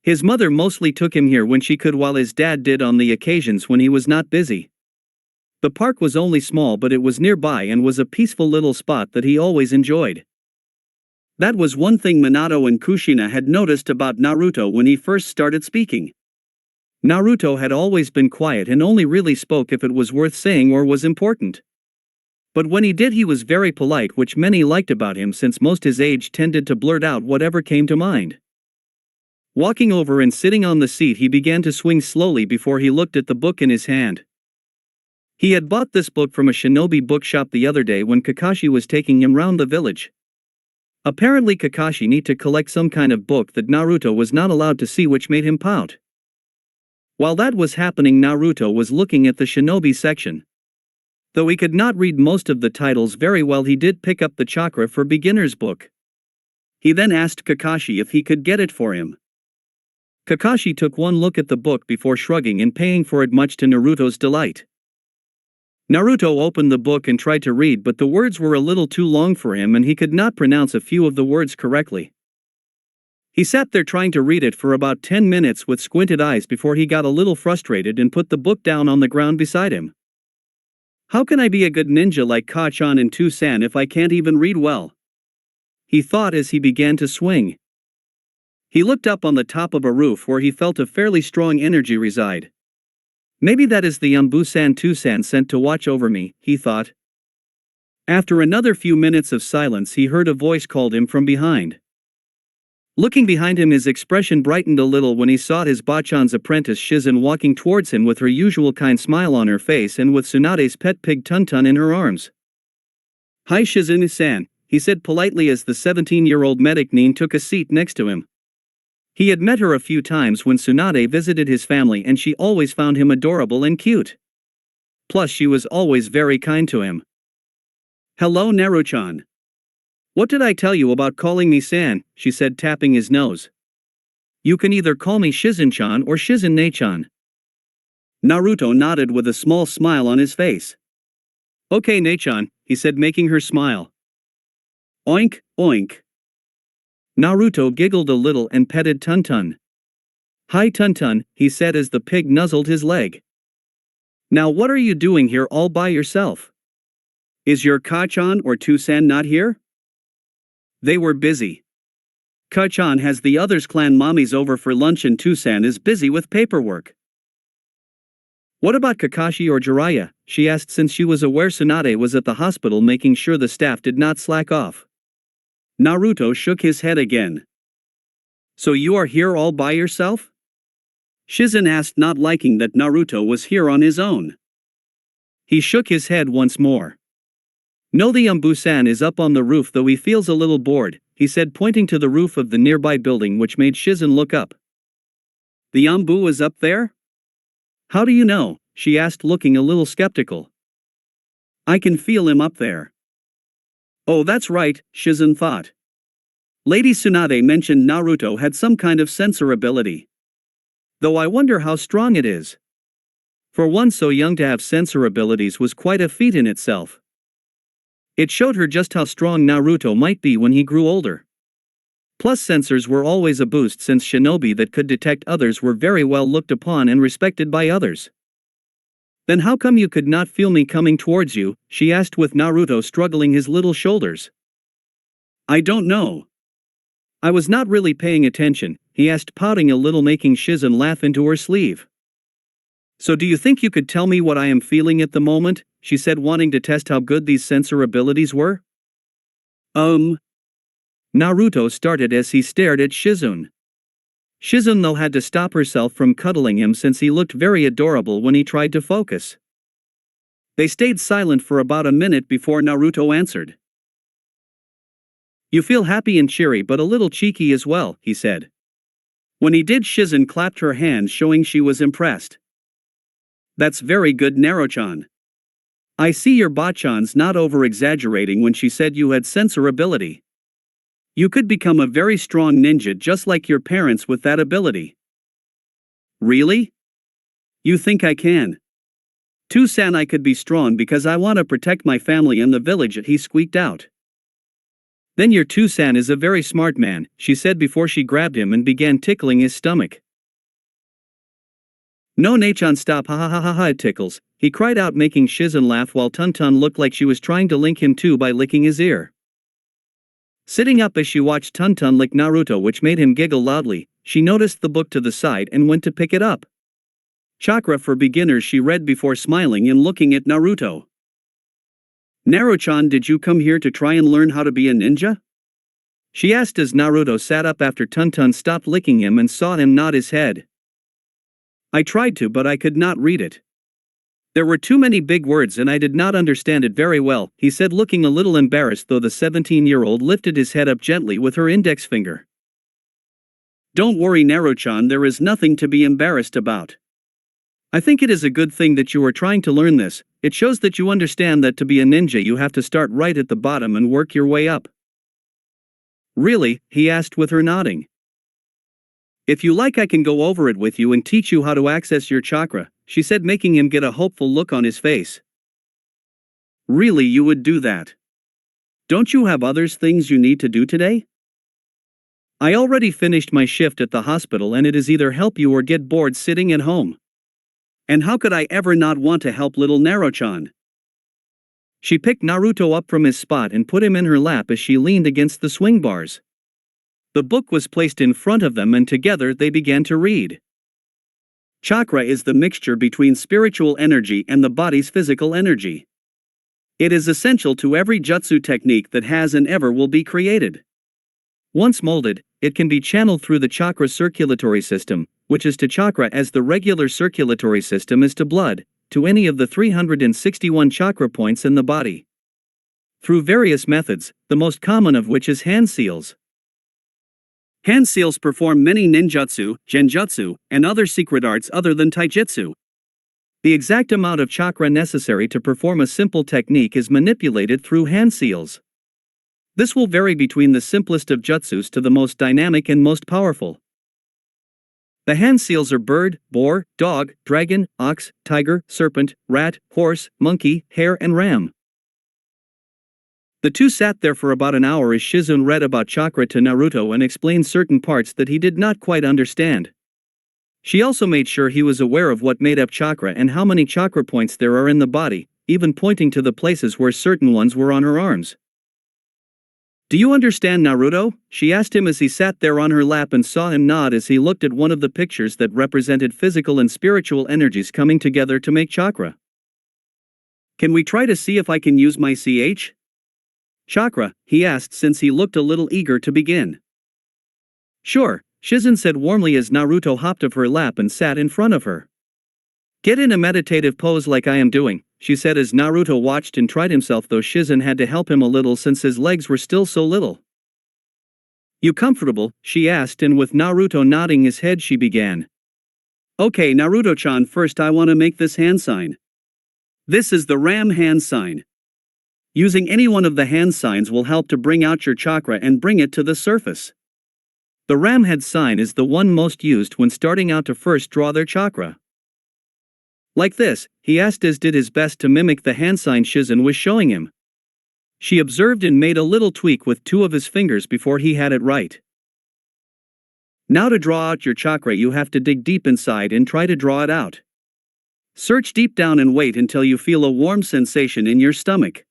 His mother mostly took him here when she could, while his dad did on the occasions when he was not busy. The park was only small, but it was nearby and was a peaceful little spot that he always enjoyed. That was one thing Minato and Kushina had noticed about Naruto when he first started speaking. Naruto had always been quiet and only really spoke if it was worth saying or was important. But when he did, he was very polite, which many liked about him since most his age tended to blurt out whatever came to mind. Walking over and sitting on the seat, he began to swing slowly before he looked at the book in his hand. He had bought this book from a shinobi bookshop the other day when Kakashi was taking him round the village. Apparently Kakashi needed to collect some kind of book that Naruto was not allowed to see, which made him pout. While that was happening, Naruto was looking at the shinobi section. Though he could not read most of the titles very well, he did pick up the Chakra for Beginners book. He then asked Kakashi if he could get it for him. Kakashi took one look at the book before shrugging and paying for it, much to Naruto's delight. Naruto opened the book and tried to read, but the words were a little too long for him and he could not pronounce a few of the words correctly. He sat there trying to read it for about 10 minutes with squinted eyes before he got a little frustrated and put the book down on the ground beside him. How can I be a good ninja like Kachan and Tusan if I can't even read well? He thought as he began to swing. He looked up on the top of a roof where he felt a fairly strong energy reside. Maybe that is the Umbu-san Tusan sent to watch over me, he thought. After another few minutes of silence, he heard a voice called him from behind. Looking behind him, his expression brightened a little when he saw his Bachan's apprentice Shizen walking towards him with her usual kind smile on her face and with Tsunade's pet pig Tuntun in her arms. Hi Shizen-san, he said politely as the 17-year-old medic Nin took a seat next to him. He had met her a few times when Tsunade visited his family and she always found him adorable and cute. Plus she was always very kind to him. Hello Naruto-chan. What did I tell you about calling me San, she said, tapping his nose. You can either call me Shizen-chan or Shizen-ne-chan. Naruto nodded with a small smile on his face. Okay, Nechan, he said, making her smile. Oink, oink. Naruto giggled a little and petted Tuntun. Hi Tuntun, he said as the pig nuzzled his leg. Now what are you doing here all by yourself? Is your Kachan or Tusan not here? They were busy. Kachan has the others' clan mommies over for lunch and Tusan is busy with paperwork. What about Kakashi or Jiraiya? She asked since she was aware Tsunade was at the hospital making sure the staff did not slack off. Naruto shook his head again. So you are here all by yourself? Shizen asked, not liking that Naruto was here on his own. He shook his head once more. No, the Umbu-san is up on the roof, though he feels a little bored, he said, pointing to the roof of the nearby building, which made Shizen look up. The Umbu is up there? How do you know? She asked, looking a little skeptical. I can feel him up there. Oh, that's right, Shizen thought. Lady Tsunade mentioned Naruto had some kind of sensor ability. Though I wonder how strong it is. For one so young to have sensor abilities was quite a feat in itself. It showed her just how strong Naruto might be when he grew older. Plus sensors were always a boost since shinobi that could detect others were very well looked upon and respected by others. Then how come you could not feel me coming towards you? She asked with Naruto struggling his little shoulders. I don't know. I was not really paying attention, he asked, pouting a little, making Shizen laugh into her sleeve. So do you think you could tell me what I am feeling at the moment? She said, wanting to test how good these sensor abilities were. Naruto started as he stared at Shizen. Shizen though had to stop herself from cuddling him since he looked very adorable when he tried to focus. They stayed silent for about a minute before Naruto answered. You feel happy and cheery but a little cheeky as well, he said. When he did, Shizen clapped her hands, showing she was impressed. That's very good, Naruto-chan. I see your Bachan's not over-exaggerating when she said you had sensor ability. You could become a very strong ninja just like your parents with that ability. Really? You think I can? Tusan, I could be strong because I want to protect my family and the village, he squeaked out. Then your Tusan is a very smart man, she said before she grabbed him and began tickling his stomach. No, Nechan, stop, ha ha ha ha ha, it tickles, he cried out, making Shizen laugh while Tuntun looked like she was trying to link him too by licking his ear. Sitting up as she watched Tuntun lick Naruto, which made him giggle loudly, she noticed the book to the side and went to pick it up. Chakra for Beginners, she read before smiling and looking at Naruto. Naruto-chan, did you come here to try and learn how to be a ninja? She asked as Naruto sat up after Tuntun stopped licking him and saw him nod his head. I tried to, but I could not read it. There were too many big words and I did not understand it very well, he said, looking a little embarrassed, though the 17-year-old lifted his head up gently with her index finger. Don't worry, Naruto-chan, there is nothing to be embarrassed about. I think it is a good thing that you are trying to learn this. It shows that you understand that to be a ninja you have to start right at the bottom and work your way up. Really? He asked with her nodding. If you like, I can go over it with you and teach you how to access your chakra, she said, making him get a hopeful look on his face. Really, you would do that? Don't you have other things you need to do today? I already finished my shift at the hospital and it is either help you or get bored sitting at home. And how could I ever not want to help little Naruto-chan? She picked Naruto up from his spot and put him in her lap as she leaned against the swing bars. The book was placed in front of them and together they began to read. Chakra is the mixture between spiritual energy and the body's physical energy. It is essential to every jutsu technique that has and ever will be created. Once molded, it can be channeled through the chakra circulatory system, which is to chakra as the regular circulatory system is to blood, to any of the 361 chakra points in the body. Through various methods, the most common of which is hand seals. Hand seals perform many ninjutsu, genjutsu, and other secret arts other than taijutsu. The exact amount of chakra necessary to perform a simple technique is manipulated through hand seals. This will vary between the simplest of jutsus to the most dynamic and most powerful. The hand seals are bird, boar, dog, dragon, ox, tiger, serpent, rat, horse, monkey, hare and ram. The two sat there for about an hour as Shizune read about chakra to Naruto and explained certain parts that he did not quite understand. She also made sure he was aware of what made up chakra and how many chakra points there are in the body, even pointing to the places where certain ones were on her arms. "Do you understand, Naruto?" she asked him as he sat there on her lap and saw him nod as he looked at one of the pictures that represented physical and spiritual energies coming together to make chakra. "Can we try to see if I can use my chakra?" he asked since he looked a little eager to begin. "Sure," Shizune said warmly as Naruto hopped off her lap and sat in front of her. "Get in a meditative pose like I am doing," she said as Naruto watched and tried himself, though Shizune had to help him a little since his legs were still so little. "You comfortable?" she asked, and with Naruto nodding his head she began. "Okay, Naruto-chan, first I want to make this hand sign. This is the ram hand sign. Using any one of the hand signs will help to bring out your chakra and bring it to the surface. The ram head sign is the one most used when starting out to first draw their chakra. Like this," he asked as did his best to mimic the hand sign Shizune was showing him. She observed and made a little tweak with two of his fingers before he had it right. "Now to draw out your chakra you have to dig deep inside and try to draw it out. Search deep down and wait until you feel a warm sensation in your stomach.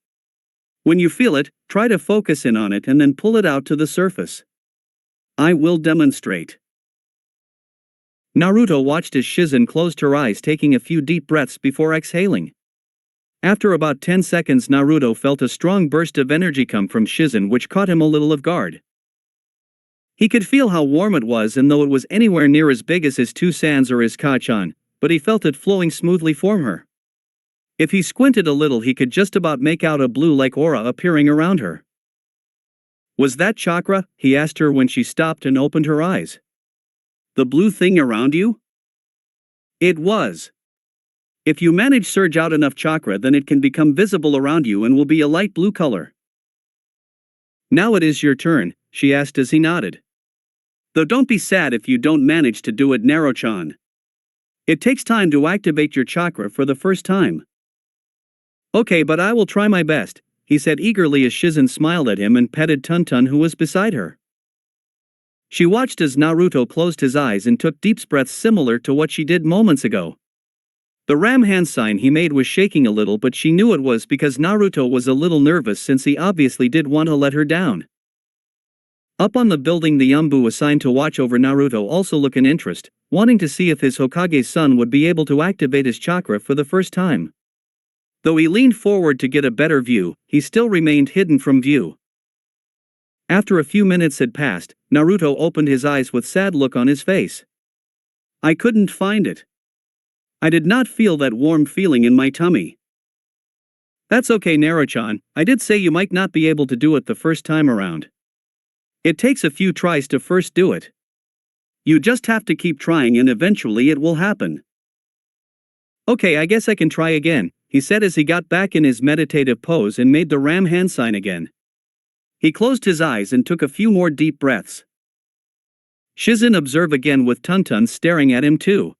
When you feel it, try to focus in on it and then pull it out to the surface. I will demonstrate." Naruto watched as Shizune closed her eyes, taking a few deep breaths before exhaling. After about 10 seconds Naruto felt a strong burst of energy come from Shizune which caught him a little off guard. He could feel how warm it was, and though it was anywhere near as big as his two sands or his Kachan, but he felt it flowing smoothly from her. If he squinted a little he could just about make out a blue-like aura appearing around her. "Was that chakra?" he asked her when she stopped and opened her eyes. "The blue thing around you?" "It was. If you manage surge out enough chakra then it can become visible around you and will be a light blue color." "Now it is your turn," she asked as he nodded. "Though don't be sad if you don't manage to do it, Naruto-chan. It takes time to activate your chakra for the first time." "Okay, but I will try my best," he said eagerly as Shizune smiled at him and petted Tuntun who was beside her. She watched as Naruto closed his eyes and took deep breaths similar to what she did moments ago. The ram hand sign he made was shaking a little, but she knew it was because Naruto was a little nervous since he obviously did want to let her down. Up on the building the Yambu assigned to watch over Naruto also looked in interest, wanting to see if his Hokage's son would be able to activate his chakra for the first time. Though he leaned forward to get a better view, he still remained hidden from view. After a few minutes had passed, Naruto opened his eyes with sad look on his face. "I couldn't find it. I did not feel that warm feeling in my tummy." "That's okay, Naruto-chan, I did say you might not be able to do it the first time around. It takes a few tries to first do it. You just have to keep trying and eventually it will happen." "Okay, I guess I can try again," he said as he got back in his meditative pose and made the ram hand sign again. He closed his eyes and took a few more deep breaths. Shizune observed again with Tuntun staring at him too.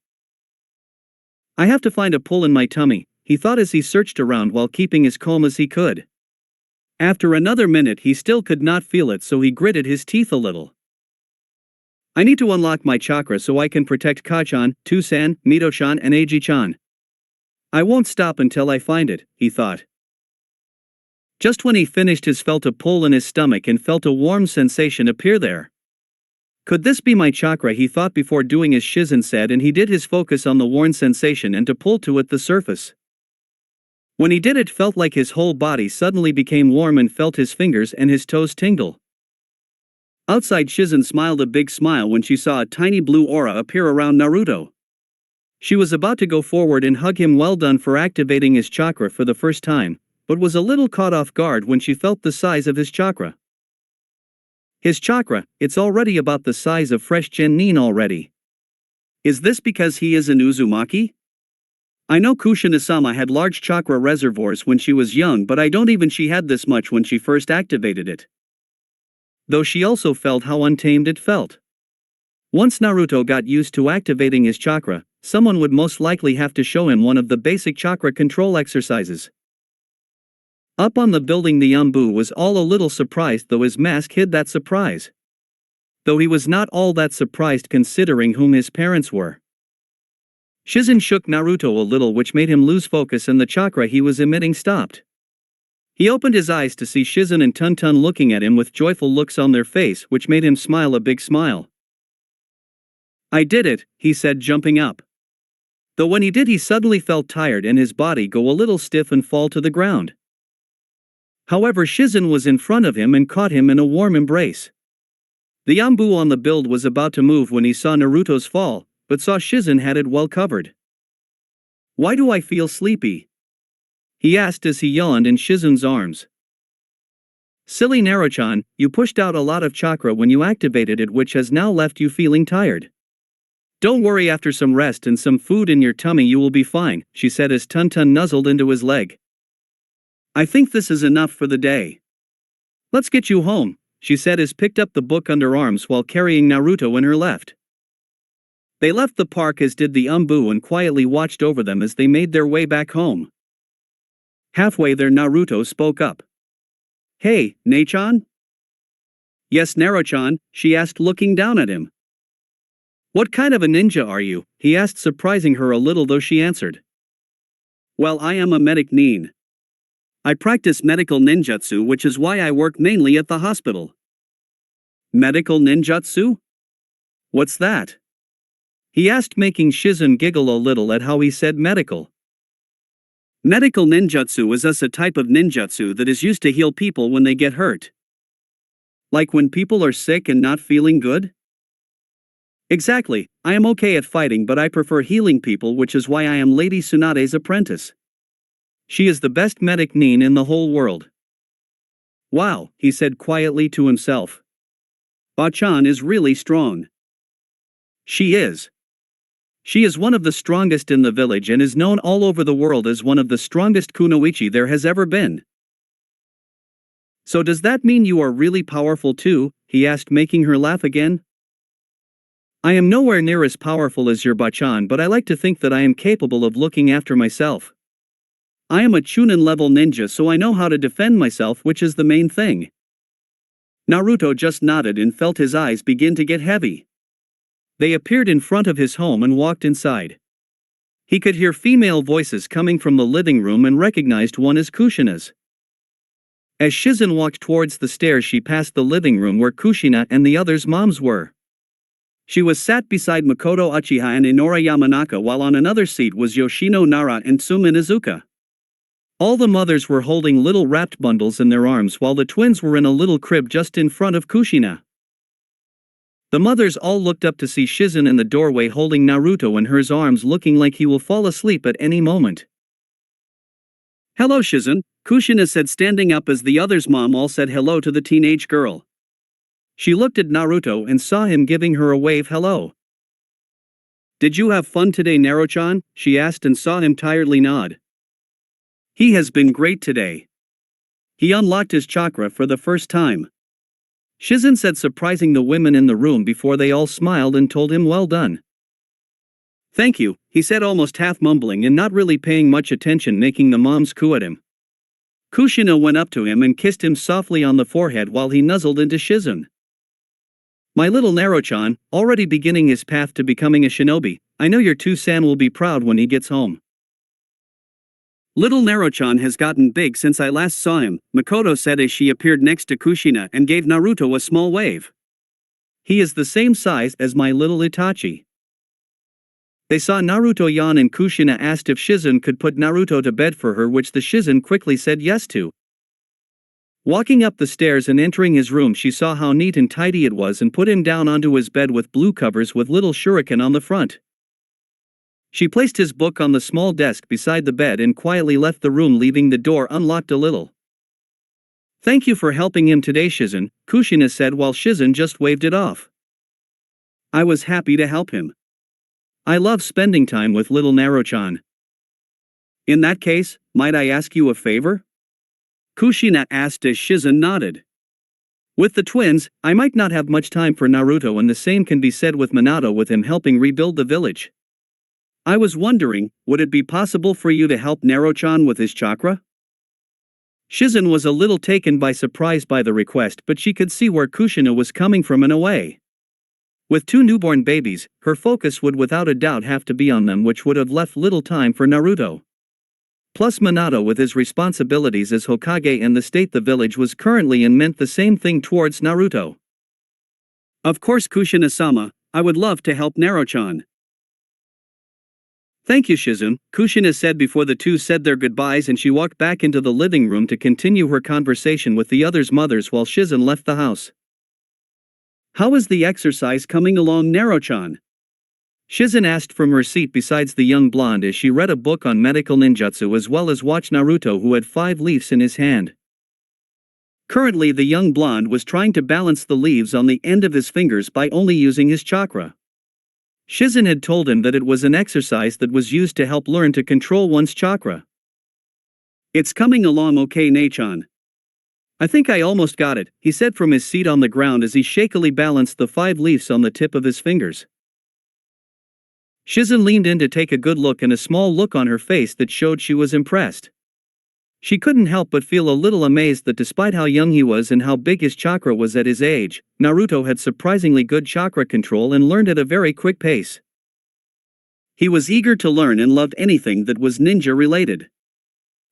"I have to find a pull in my tummy," he thought as he searched around while keeping as calm as he could. After another minute he still could not feel it, so he gritted his teeth a little. "I need to unlock my chakra so I can protect Kachan, Tusan, Mito-chan and Eiji-chan. I won't stop until I find it," he thought. Just when he finished he felt a pull in his stomach and felt a warm sensation appear there. "Could this be my chakra?" he thought before doing as Shizune said, and he did his focus on the warm sensation and to pull to it the surface. When he did it felt like his whole body suddenly became warm and felt his fingers and his toes tingle. Outside Shizune smiled a big smile when she saw a tiny blue aura appear around Naruto. She was about to go forward and hug him. Well done for activating his chakra for the first time, but was a little caught off guard when she felt the size of his chakra. His chakra, it's already about the size of fresh genin already. Is this because he is an Uzumaki? I know Kushina-sama had large chakra reservoirs when she was young, but I don't even she had this much when she first activated it. Though she also felt how untamed it felt. Once Naruto got used to activating his chakra, someone would most likely have to show him one of the basic chakra control exercises. Up on the building, the Yambu was all a little surprised, though his mask hid that surprise. Though he was not all that surprised considering whom his parents were. Shizen shook Naruto a little, which made him lose focus, and the chakra he was emitting stopped. He opened his eyes to see Shizen and Tun looking at him with joyful looks on their face, which made him smile a big smile. "I did it," he said, jumping up. Though when he did, he suddenly felt tired and his body go a little stiff and fall to the ground. However, Shizen was in front of him and caught him in a warm embrace. The Yambu on the build was about to move when he saw Naruto's fall, but saw Shizen had it well covered. "Why do I feel sleepy?" he asked as he yawned in Shizen's arms. "Silly Naruto-chan, you pushed out a lot of chakra when you activated it, which has now left you feeling tired. Don't worry, after some rest and some food in your tummy you will be fine," she said as Tun nuzzled into his leg. "I think this is enough for the day. Let's get you home," she said as picked up the book under arms while carrying Naruto in her left. They left the park, as did the Yambu, and quietly watched over them as they made their way back home. Halfway there, Naruto spoke up. "Hey, Nae-chan?" "Yes, Naruto-chan," she asked, looking down at him. "What kind of a ninja are you?" he asked, surprising her a little, though she answered. "Well, I am a medic nin. I practice medical ninjutsu, which is why I work mainly at the hospital." "Medical ninjutsu? What's that?" he asked, making Shizen giggle a little at how he said medical. "Medical ninjutsu is a type of ninjutsu that is used to heal people when they get hurt. Like when people are sick and not feeling good?" "Exactly, I am okay at fighting, but I prefer healing people, which is why I am Lady Tsunade's apprentice. She is the best medic nin in the whole world." "Wow," he said quietly to himself. "Ba-chan is really strong." "She is. She is one of the strongest in the village and is known all over the world as one of the strongest kunoichi there has ever been." "So does that mean you are really powerful too?" he asked, making her laugh again. "I am nowhere near as powerful as your Ba-chan, but I like to think that I am capable of looking after myself. I am a Chunin level ninja, so I know how to defend myself, which is the main thing." Naruto just nodded and felt his eyes begin to get heavy. They appeared in front of his home and walked inside. He could hear female voices coming from the living room and recognized one as Kushina's. As Shizen walked towards the stairs, she passed the living room where Kushina and the others' moms were. She was sat beside Makoto Uchiha and Inora Yamanaka, while on another seat was Yoshino Nara and Tsumi Izuka. All the mothers were holding little wrapped bundles in their arms, while the twins were in a little crib just in front of Kushina. The mothers all looked up to see Shizen in the doorway holding Naruto in hers arms, looking like he will fall asleep at any moment. "Hello, Shizen," Kushina said, standing up as the others' mom all said hello to the teenage girl. She looked at Naruto and saw him giving her a wave hello. "Did you have fun today, Naruto-chan?" she asked, and saw him tiredly nod. "He has been great today. He unlocked his chakra for the first time," Shizen said, surprising the women in the room before they all smiled and told him well done. "Thank you," he said, almost half mumbling and not really paying much attention, making the moms coo at him. Kushina went up to him and kissed him softly on the forehead while he nuzzled into Shizen. "My little Naruto-chan, already beginning his path to becoming a shinobi. I know your two-san will be proud when he gets home." "Little Naruto-chan has gotten big since I last saw him," Makoto said as she appeared next to Kushina and gave Naruto a small wave. "He is the same size as my little Itachi." They saw Naruto yawn and Kushina asked if Shizen could put Naruto to bed for her, which the Shizen quickly said yes to. Walking up the stairs and entering his room, she saw how neat and tidy it was and put him down onto his bed with blue covers with little shuriken on the front. She placed his book on the small desk beside the bed and quietly left the room, leaving the door unlocked a little. "Thank you for helping him today, Shizen," Kushina said while Shizen just waved it off. "I was happy to help him. I love spending time with little Naruto-chan." "In that case, might I ask you a favor?" Kushina asked as Shizen nodded. With the twins, I might not have much time for Naruto, and the same can be said with Minato, with him helping rebuild the village. I was wondering, would it be possible for you to help Naruto-chan with his chakra? Shizen was a little taken by surprise by the request, but she could see where Kushina was coming from in a way. With 2 newborn babies, her focus would without a doubt have to be on them, which would have left little time for Naruto. Plus Minato with his responsibilities as Hokage and the state the village was currently in meant the same thing towards Naruto. Of course, Kushina-sama, I would love to help Naruto-chan. Thank you, Shizen, Kushina said before the two said their goodbyes, and she walked back into the living room to continue her conversation with the others' mothers while Shizen left the house. How is the exercise coming along, Naruto-chan? Shizen asked from her seat besides the young blonde as she read a book on medical ninjutsu as well as watched Naruto, who had 5 leaves in his hand. Currently the young blonde was trying to balance the leaves on the end of his fingers by only using his chakra. Shizen had told him that it was an exercise that was used to help learn to control one's chakra. It's coming along okay, Nae-chan. I think I almost got it, he said from his seat on the ground as he shakily balanced the 5 leaves on the tip of his fingers. Shizen leaned in to take a good look, and a small look on her face that showed she was impressed. She couldn't help but feel a little amazed that despite how young he was and how big his chakra was at his age, Naruto had surprisingly good chakra control and learned at a very quick pace. He was eager to learn and loved anything that was ninja related.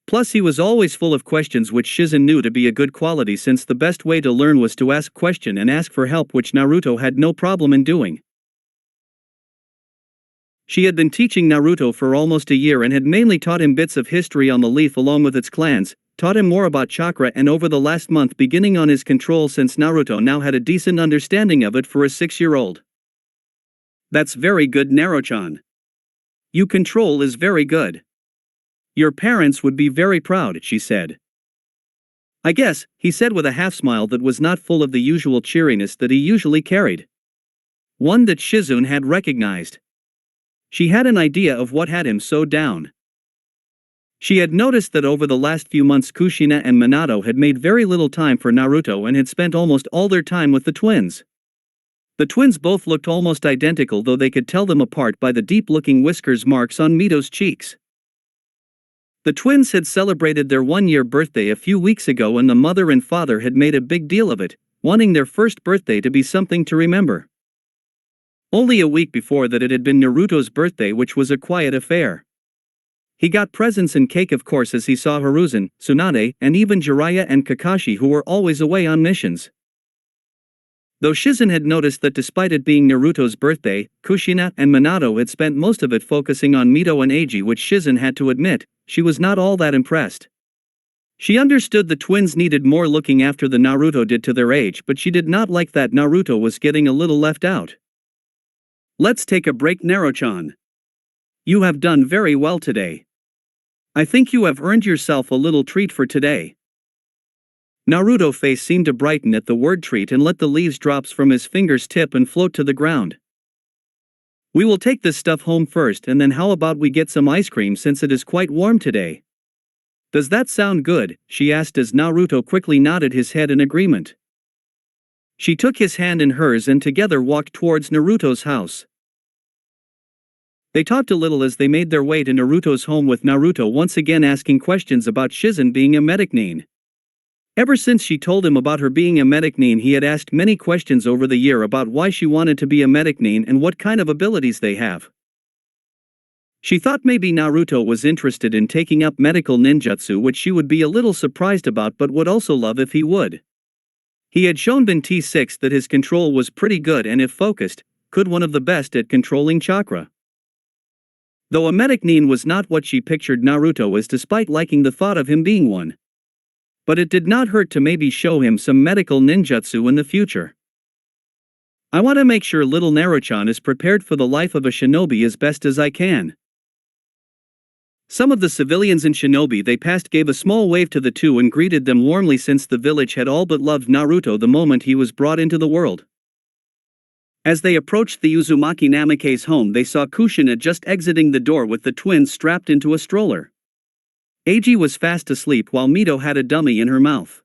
Plus he was always full of questions, which Shizen knew to be a good quality, since the best way to learn was to ask question and ask for help, which Naruto had no problem in doing. She had been teaching Naruto for almost a year and had mainly taught him bits of history on the leaf along with its clans, taught him more about chakra, and over the last month beginning on his control, since Naruto now had a decent understanding of it for a 6-year-old. That's very good, Naruto-chan. Your control is very good. Your parents would be very proud, she said. I guess, he said with a half smile that was not full of the usual cheeriness that he usually carried. One that Shizen had recognized. She had an idea of what had him so down. She had noticed that over the last few months Kushina and Minato had made very little time for Naruto and had spent almost all their time with the twins. The twins both looked almost identical, though they could tell them apart by the deep-looking whiskers marks on Mito's cheeks. The twins had celebrated their 1-year birthday a few weeks ago, and the mother and father had made a big deal of it, wanting their first birthday to be something to remember. Only a week before that it had been Naruto's birthday, which was a quiet affair. He got presents and cake, of course, as he saw Hiruzen, Tsunade, and even Jiraiya and Kakashi, who were always away on missions. Though Shizen had noticed that despite it being Naruto's birthday, Kushina and Minato had spent most of it focusing on Mito and Eiji, which Shizen had to admit, she was not all that impressed. She understood the twins needed more looking after than Naruto did to their age, but she did not like that Naruto was getting a little left out. Let's take a break, Naruto-chan. You have done very well today. I think you have earned yourself a little treat for today. Naruto's face seemed to brighten at the word treat and let the leaves drops from his fingers tip and float to the ground. We will take this stuff home first, and then how about we get some ice cream since it is quite warm today? Does that sound good? She asked as Naruto quickly nodded his head in agreement. She took his hand in hers and together walked towards Naruto's house. They talked a little as they made their way to Naruto's home, with Naruto once again asking questions about Shizen being a medic nin. Ever since she told him about her being a medic nin, he had asked many questions over the year about why she wanted to be a medic nin and what kind of abilities they have. She thought maybe Naruto was interested in taking up medical ninjutsu, which she would be a little surprised about but would also love if he would. He had shown in T6 that his control was pretty good and, if focused, could one of the best at controlling chakra. Though a medic nin was not what she pictured Naruto as, despite liking the thought of him being one. But it did not hurt to maybe show him some medical ninjutsu in the future. I want to make sure little Naruto-chan is prepared for the life of a shinobi as best as I can. Some of the civilians in Shinobi they passed gave a small wave to the two and greeted them warmly, since the village had all but loved Naruto the moment he was brought into the world. As they approached the Uzumaki Namikaze home, they saw Kushina just exiting the door with the twins strapped into a stroller. Eiji was fast asleep while Mito had a dummy in her mouth.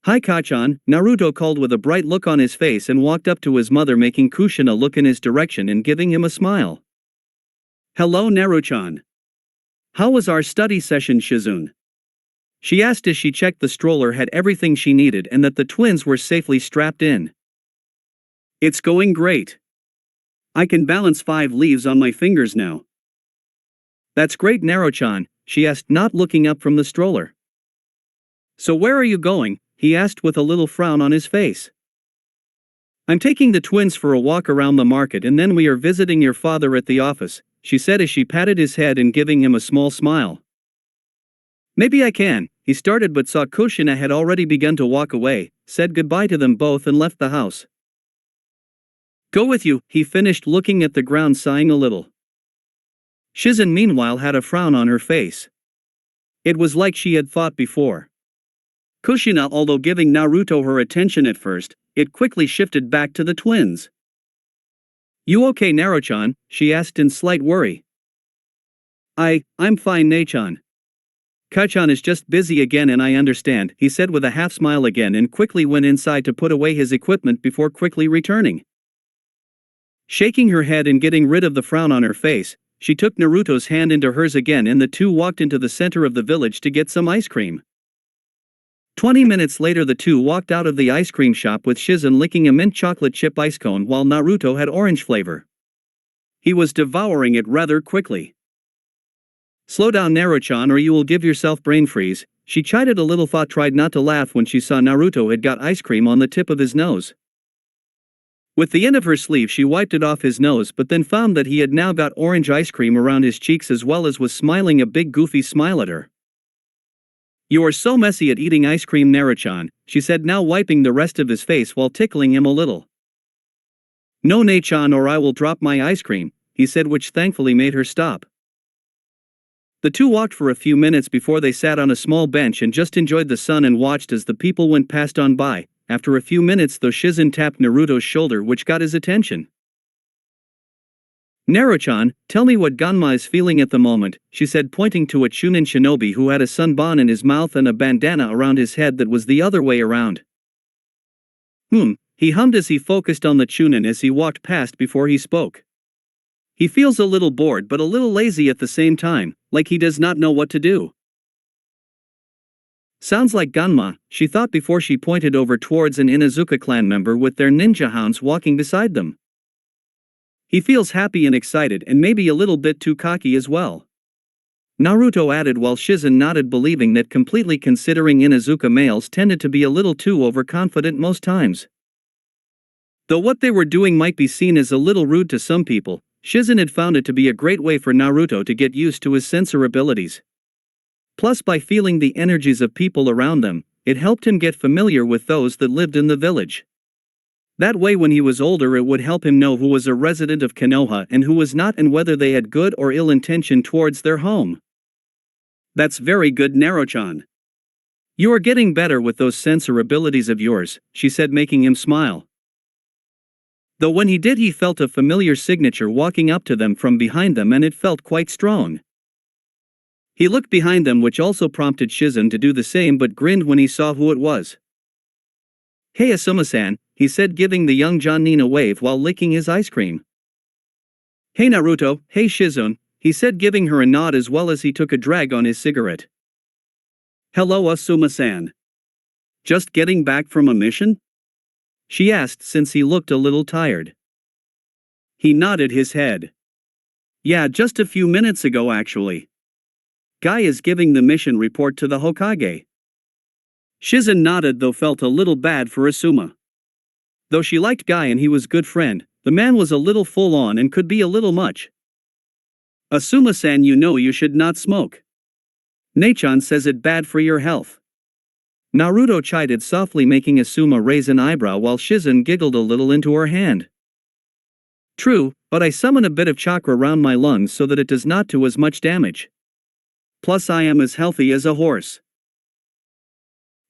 "Hi Kachan," Naruto called with a bright look on his face and walked up to his mother, making Kushina look in his direction and giving him a smile. "Hello Naruto-chan. How was our study session, Shizune?" she asked as she checked the stroller had everything she needed and that the twins were safely strapped in. "It's going great. I can balance 5 leaves on my fingers now." "That's great Naruto-chan," she asked, not looking up from the stroller. "So where are you going?" he asked with a little frown on his face. "I'm taking the twins for a walk around the market and then we are visiting your father at the office," she said as she patted his head and giving him a small smile. "Maybe I can," he started but saw Kushina had already begun to walk away, said goodbye to them both and left the house. "Go with you," he finished, looking at the ground, sighing a little. Shizune meanwhile had a frown on her face. It was like she had thought before. Kushina, although giving Naruto her attention at first, it quickly shifted back to the twins. "You okay Naruto-chan?" she asked in slight worry. I'm fine Nae-chan. Kachan is just busy again and I understand," he said with a half smile again and quickly went inside to put away his equipment before quickly returning. Shaking her head and getting rid of the frown on her face, she took Naruto's hand into hers again and the two walked into the center of the village to get some ice cream. 20 minutes later the two walked out of the ice cream shop with Shizune licking a mint chocolate chip ice cone while Naruto had orange flavor. He was devouring it rather quickly. "Slow down Naruto-chan or you will give yourself brain freeze," she chided a little, tried not to laugh when she saw Naruto had got ice cream on the tip of his nose. With the end of her sleeve she wiped it off his nose but then found that he had now got orange ice cream around his cheeks as well as was smiling a big goofy smile at her. "You are so messy at eating ice cream Naruto-chan," she said, now wiping the rest of his face while tickling him a little. "No Nae-chan or I will drop my ice cream," he said, which thankfully made her stop. The two walked for a few minutes before they sat on a small bench and just enjoyed the sun and watched as the people went past on by. After a few minutes though Shizune tapped Naruto's shoulder which got his attention. "Naruto-chan, tell me what Ganma is feeling at the moment," she said, pointing to a Chunin shinobi who had a sunbon in his mouth and a bandana around his head that was the other way around. He hummed as he focused on the Chunin as he walked past before he spoke. "He feels a little bored but a little lazy at the same time, like he does not know what to do." Sounds like Ganma, she thought before she pointed over towards an Inuzuka clan member with their ninja hounds walking beside them. "He feels happy and excited and maybe a little bit too cocky as well," Naruto added while Shizune nodded, believing that completely, considering Inuzuka males tended to be a little too overconfident most times. Though what they were doing might be seen as a little rude to some people, Shizune had found it to be a great way for Naruto to get used to his sensor abilities. Plus, by feeling the energies of people around them, it helped him get familiar with those that lived in the village. That way when he was older it would help him know who was a resident of Konoha and who was not, and whether they had good or ill intention towards their home. "That's very good Naruto-chan. You are getting better with those sensor abilities of yours," she said, making him smile. Though when he did he felt a familiar signature walking up to them from behind them and it felt quite strong. He looked behind them which also prompted Shizune to do the same but grinned when he saw who it was. "Hey Asuma-san," he said, giving the young Jonin a wave while licking his ice cream. "Hey Naruto, hey Shizune," he said, giving her a nod as well as he took a drag on his cigarette. "Hello Asuma-san. Just getting back from a mission?" she asked since he looked a little tired. He nodded his head. "Yeah, just a few minutes ago actually. Guy is giving the mission report to the Hokage." Shizune nodded though felt a little bad for Asuma. Though she liked Guy and he was good friend, the man was a little full on and could be a little much. "Asuma-san, you know you should not smoke. Nae-chan says it bad for your health." Naruto chided softly, making Asuma raise an eyebrow while Shizune giggled a little into her hand. "True, but I summon a bit of chakra around my lungs so that it does not do as much damage. Plus I am as healthy as a horse."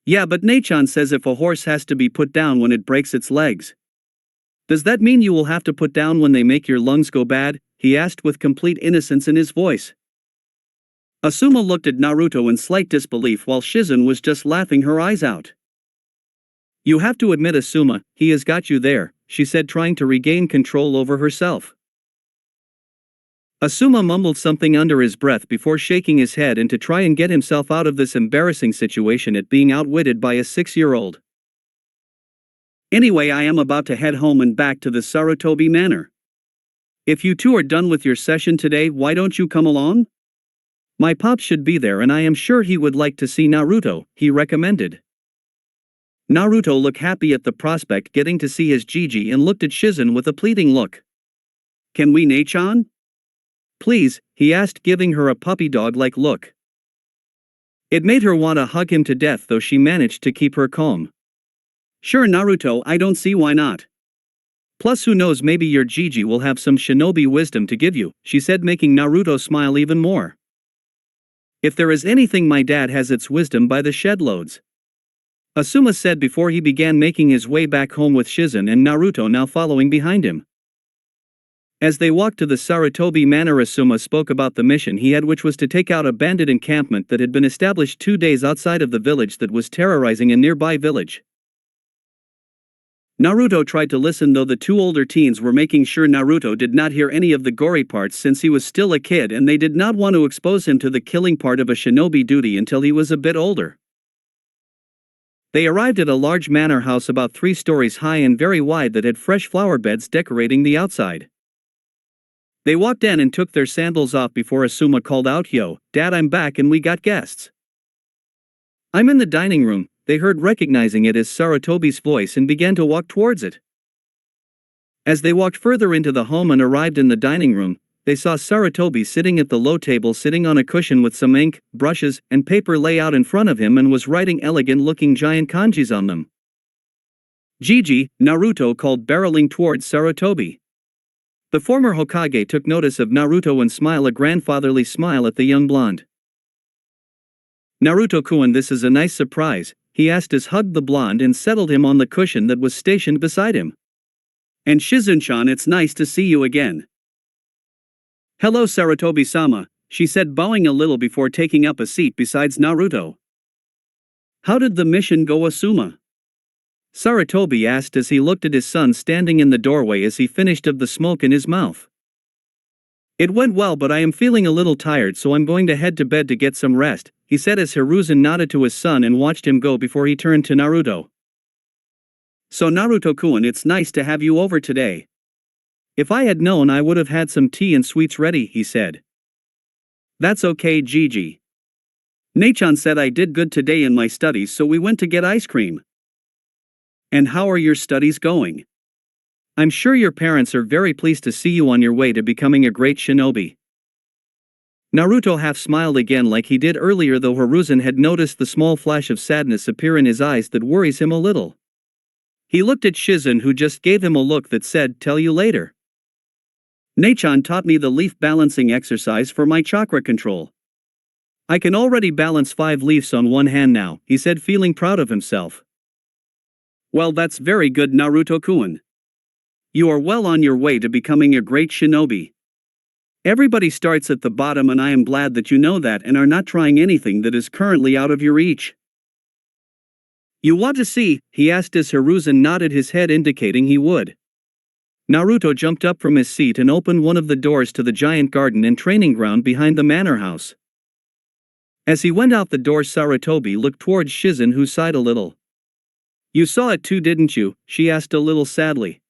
"Yeah, but Nae-chan says if a horse has to be put down when it breaks its legs. Does that mean you will have to put down when they make your lungs go bad?" he asked with complete innocence in his voice. Asuma looked at Naruto in slight disbelief while Shizune was just laughing her eyes out. You have to admit, Asuma, he has got you there, she said, trying to regain control over herself. Asuma mumbled something under his breath before shaking his head and to try and get himself out of this embarrassing situation at being outwitted by a 6-year-old. Anyway, I am about to head home and back to the Sarutobi Manor. If you two are done with your session today, why don't you come along? My pops should be there and I am sure he would like to see Naruto, he recommended. Naruto looked happy at the prospect getting to see his Gigi and looked at Shizen with a pleading look. Can we, Nae-chan? Please, he asked, giving her a puppy dog-like look. It made her want to hug him to death, though she managed to keep her calm. Sure, Naruto, I don't see why not. Plus, who knows, maybe your Gigi will have some shinobi wisdom to give you, she said, making Naruto smile even more. If there is anything my dad has, it's wisdom by the shed loads. Asuma said before he began making his way back home with Shizen and Naruto now following behind him. As they walked to the Sarutobi Manor, Asuma spoke about the mission he had, which was to take out a bandit encampment that had been established 2 days outside of the village that was terrorizing a nearby village. Naruto tried to listen, though the two older teens were making sure Naruto did not hear any of the gory parts since he was still a kid and they did not want to expose him to the killing part of a shinobi duty until he was a bit older. They arrived at a large manor house about 3 stories high and very wide that had fresh flower beds decorating the outside. They walked in and took their sandals off before Asuma called out, "Yo, Dad, I'm back and we got guests." "I'm in the dining room," they heard, recognizing it as Sarutobi's voice, and began to walk towards it. As they walked further into the home and arrived in the dining room, they saw Sarutobi sitting at the low table, sitting on a cushion with some ink, brushes, and paper lay out in front of him, and was writing elegant-looking giant kanjis on them. "Gigi," Naruto called, barreling towards Sarutobi. The former Hokage took notice of Naruto and smiled a grandfatherly smile at the young blonde. "Naruto-kun, this is a nice surprise," he asked as hugged the blonde and settled him on the cushion that was stationed beside him. "And Shizen-chan, it's nice to see you again." "Hello, Sarutobi-sama," she said, bowing a little before taking up a seat beside Naruto. "How did the mission go, Asuma?" Sarutobi asked as he looked at his son standing in the doorway as he finished of the smoke in his mouth. "It went well, but I am feeling a little tired, so I'm going to head to bed to get some rest," he said as Hiruzen nodded to his son and watched him go before he turned to Naruto. "So Naruto-kun, it's nice to have you over today. If I had known, I would have had some tea and sweets ready," he said. "That's okay, Gigi. Nae-chan said I did good today in my studies, so we went to get ice cream." "And how are your studies going? I'm sure your parents are very pleased to see you on your way to becoming a great shinobi." Naruto half smiled again like he did earlier, though Hiruzen had noticed the small flash of sadness appear in his eyes that worries him a little. He looked at Shizen, who just gave him a look that said, "Tell you later." "Nae-chan taught me the leaf balancing exercise for my chakra control. I can already balance 5 leaves on one hand now," he said, feeling proud of himself. "Well, that's very good, Naruto-kun. You are well on your way to becoming a great shinobi. Everybody starts at the bottom, and I am glad that you know that and are not trying anything that is currently out of your reach." "You want to see?" he asked as Hiruzen nodded his head, indicating he would. Naruto jumped up from his seat and opened one of the doors to the giant garden and training ground behind the manor house. As he went out the door, Sarutobi looked towards Shizen, who sighed a little. "You saw it too, didn't you?" she asked a little sadly.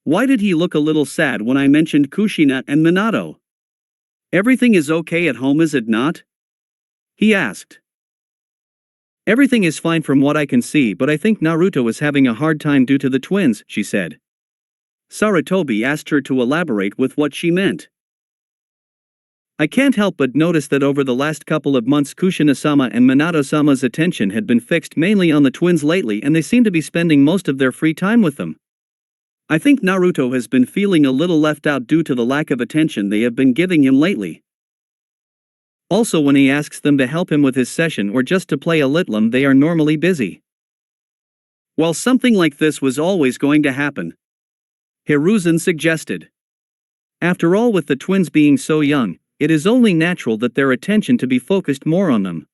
"Why did he look a little sad when I mentioned Kushina and Minato? Everything is okay at home, is it not?" he asked. "Everything is fine from what I can see, but I think Naruto is having a hard time due to the twins," she said. Sarutobi asked her to elaborate with what she meant. "I can't help but notice that over the last couple of months Kushina-sama and Minato-sama's attention had been fixed mainly on the twins lately, and they seem to be spending most of their free time with them. I think Naruto has been feeling a little left out due to the lack of attention they have been giving him lately. Also, when he asks them to help him with his session or just to play a little, they are normally busy." "Well, something like this was always going to happen," Hiruzen suggested. "After all, with the twins being so young, it is only natural that their attention to be focused more on them."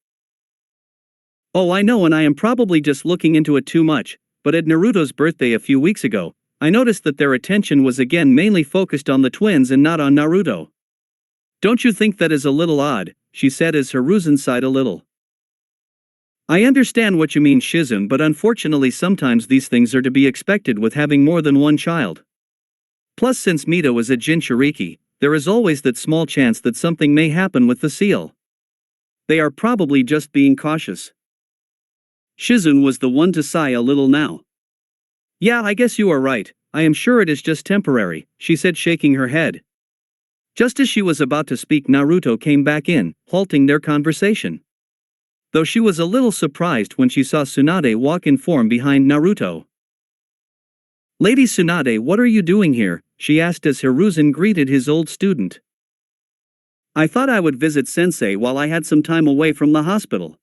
Oh, I know, and I am probably just looking into it too much, but at Naruto's birthday a few weeks ago, I noticed that their attention was again mainly focused on the twins and not on Naruto. Don't you think that is a little odd? She said as Hiruzen sighed a little. I understand what you mean, Shizun, but unfortunately sometimes these things are to be expected with having more than one child. Plus, since Mito is a Jinchuriki, there is always that small chance that something may happen with the seal. They are probably just being cautious. Shizun was the one to sigh a little now. Yeah, I guess you are right, I am sure it is just temporary, she said, shaking her head. Just as she was about to speak, Naruto came back in, halting their conversation. Though she was a little surprised when she saw Tsunade walk in form behind Naruto. Lady Tsunade, what are you doing here? She asked as Hiruzen greeted his old student. I thought I would visit Sensei while I had some time away from the hospital.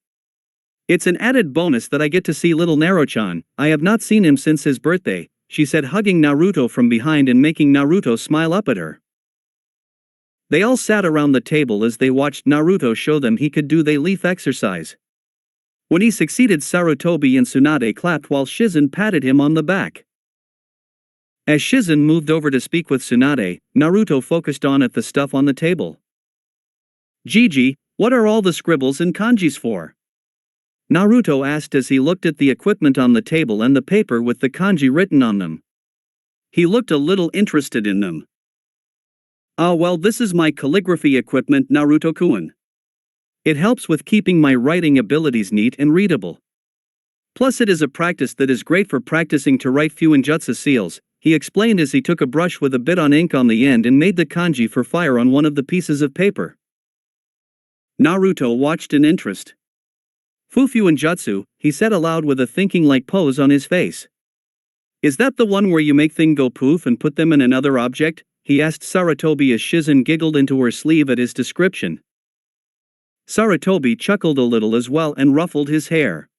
It's an added bonus that I get to see little Naruto-chan. I have not seen him since his birthday, she said, hugging Naruto from behind and making Naruto smile up at her. They all sat around the table as they watched Naruto show them he could do the leaf exercise. When he succeeded, Sarutobi and Tsunade clapped while Shizun patted him on the back. As Shizun moved over to speak with Tsunade, Naruto focused at the stuff on the table. Gigi, what are all the scribbles and kanjis for? Naruto asked as he looked at the equipment on the table and the paper with the kanji written on them. He looked a little interested in them. Well, this is my calligraphy equipment, Naruto-kun. It helps with keeping my writing abilities neat and readable. Plus, it is a practice that is great for practicing to write fuinjutsu seals, he explained as he took a brush with a bit on ink on the end and made the kanji for fire on one of the pieces of paper. Naruto watched in interest. Fuinjutsu, he said aloud with a thinking-like pose on his face. Is that the one where you make things go poof and put them in another object? He asked Sarutobi as Shizun giggled into her sleeve at his description. Sarutobi chuckled a little as well and ruffled his hair.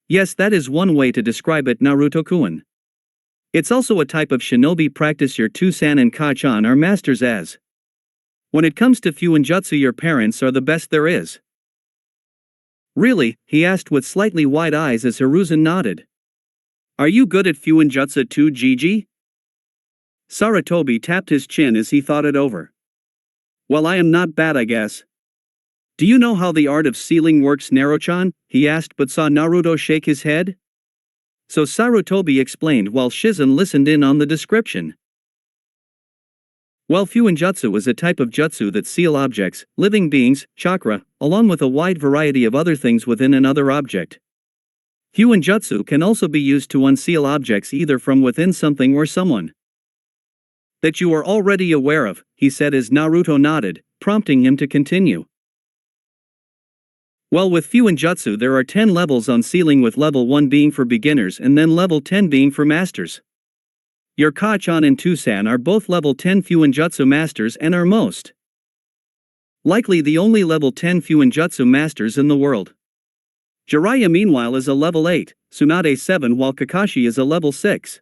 Yes, that is one way to describe it, Naruto-kun. It's also a type of shinobi practice your Tusan and Kachan are masters as. When it comes to fuinjutsu, your parents are the best there is. Really? He asked with slightly wide eyes as Hiruzen nodded. Are you good at fuinjutsu too, Gigi? Sarutobi tapped his chin as he thought it over. Well, I am not bad, I guess. Do you know how the art of sealing works, Naruto-chan? He asked but saw Naruto shake his head. So Sarutobi explained while Shizun listened in on the description. Well, fuinjutsu is a type of jutsu that seal objects, living beings, chakra, along with a wide variety of other things within another object. Fuinjutsu can also be used to unseal objects either from within something or someone. That you are already aware of, he said as Naruto nodded, prompting him to continue. Well, with fuinjutsu there are 10 levels on sealing, with level 1 being for beginners and then level 10 being for masters. Your Kachan and Tusan are both level 10 fuinjutsu masters and are most likely the only level 10 fuinjutsu masters in the world. Jiraiya meanwhile is a level 8, Tsunade 7, while Kakashi is a level 6.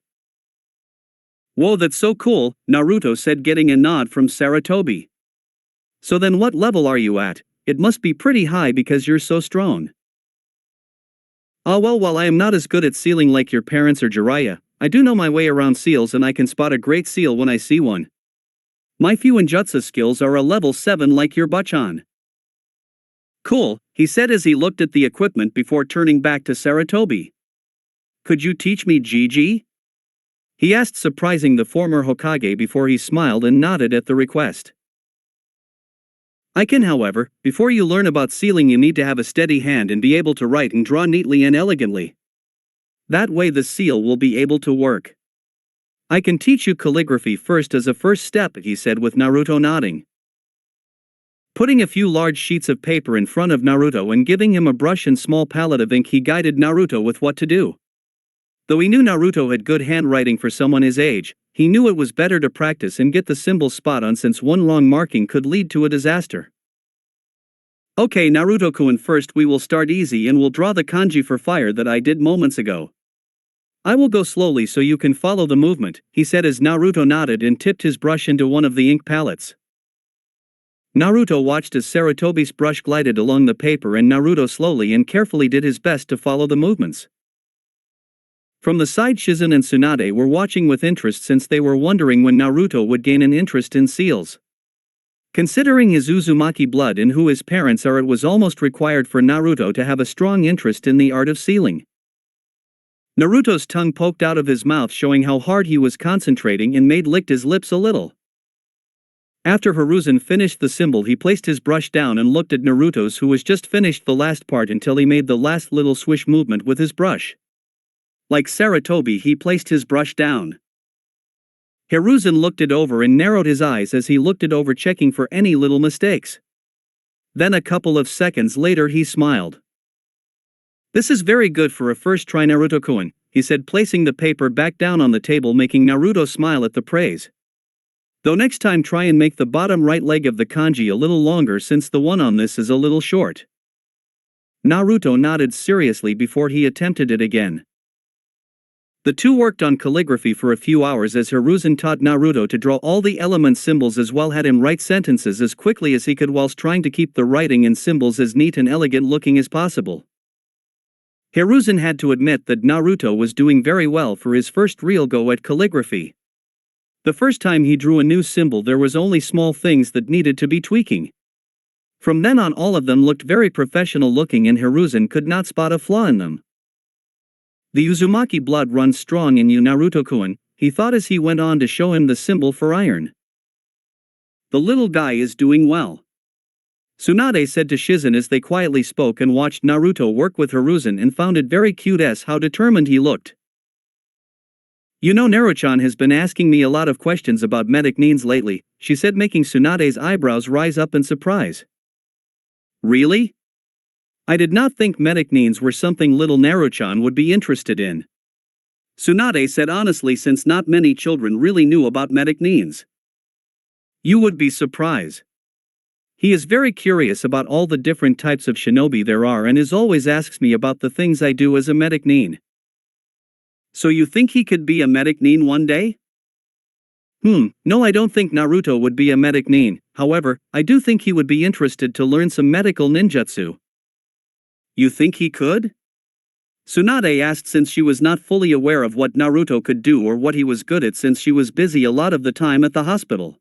Whoa, that's so cool, Naruto said, getting a nod from Sarutobi. So then what level are you at? It must be pretty high because you're so strong. Well, while I am not as good at sealing like your parents or Jiraiya, I do know my way around seals and I can spot a great seal when I see one. My fuinjutsu skills are a level 7 like your Bachan. Cool, he said as he looked at the equipment before turning back to Sarutobi. Could you teach me, Gigi? He asked, surprising the former Hokage before he smiled and nodded at the request. I can, however. Before you learn about sealing you need to have a steady hand and be able to write and draw neatly and elegantly. That way the seal will be able to work. I can teach you calligraphy first as a first step, he said with Naruto nodding. Putting a few large sheets of paper in front of Naruto and giving him a brush and small palette of ink, he guided Naruto with what to do. Though he knew Naruto had good handwriting for someone his age, he knew it was better to practice and get the symbols spot on, since one wrong marking could lead to a disaster. Okay, Naruto-kun, first we will start easy and will draw the kanji for fire that I did moments ago. I will go slowly so you can follow the movement, he said as Naruto nodded and tipped his brush into one of the ink palettes. Naruto watched as Sarutobi's brush glided along the paper and Naruto slowly and carefully did his best to follow the movements. From the side, Shizen and Tsunade were watching with interest since they were wondering when Naruto would gain an interest in seals. Considering his Uzumaki blood and who his parents are, it was almost required for Naruto to have a strong interest in the art of sealing. Naruto's tongue poked out of his mouth, showing how hard he was concentrating, and licked his lips a little. After Hiruzen finished the symbol, he placed his brush down and looked at Naruto's, who was just finished the last part, until he made the last little swish movement with his brush. Like Sarutobi, he placed his brush down. Hiruzen looked it over and narrowed his eyes as he looked it over, checking for any little mistakes. Then a couple of seconds later he smiled. "This is very good for a first try, Naruto-kun," he said, placing the paper back down on the table, making Naruto smile at the praise. "Though next time try and make the bottom right leg of the kanji a little longer, since the one on this is a little short." Naruto nodded seriously before he attempted it again. The two worked on calligraphy for a few hours as Hiruzen taught Naruto to draw all the element symbols as well had him write sentences as quickly as he could whilst trying to keep the writing and symbols as neat and elegant looking as possible. Hiruzen had to admit that Naruto was doing very well for his first real go at calligraphy. The first time he drew a new symbol, there was only small things that needed to be tweaking. From then on, all of them looked very professional looking and Hiruzen could not spot a flaw in them. "The Uzumaki blood runs strong in you, Naruto-kun," he thought as he went on to show him the symbol for iron. "The little guy is doing well," Tsunade said to Shizen as they quietly spoke and watched Naruto work with Hiruzen, and found it very cute as how determined he looked. "You know, Naruto-chan has been asking me a lot of questions about medic needs lately," she said, making Tsunade's eyebrows rise up in surprise. "Really? I did not think medic needs were something little Naruto-chan would be interested in," Tsunade said honestly, since not many children really knew about medic needs. "You would be surprised. He is very curious about all the different types of shinobi there are and is always asks me about the things I do as a medic nin." "So you think he could be a medic nin one day?" No, I don't think Naruto would be a medic nin, however, I do think he would be interested to learn some medical ninjutsu." "You think he could?" Tsunade asked, since she was not fully aware of what Naruto could do or what he was good at, since she was busy a lot of the time at the hospital.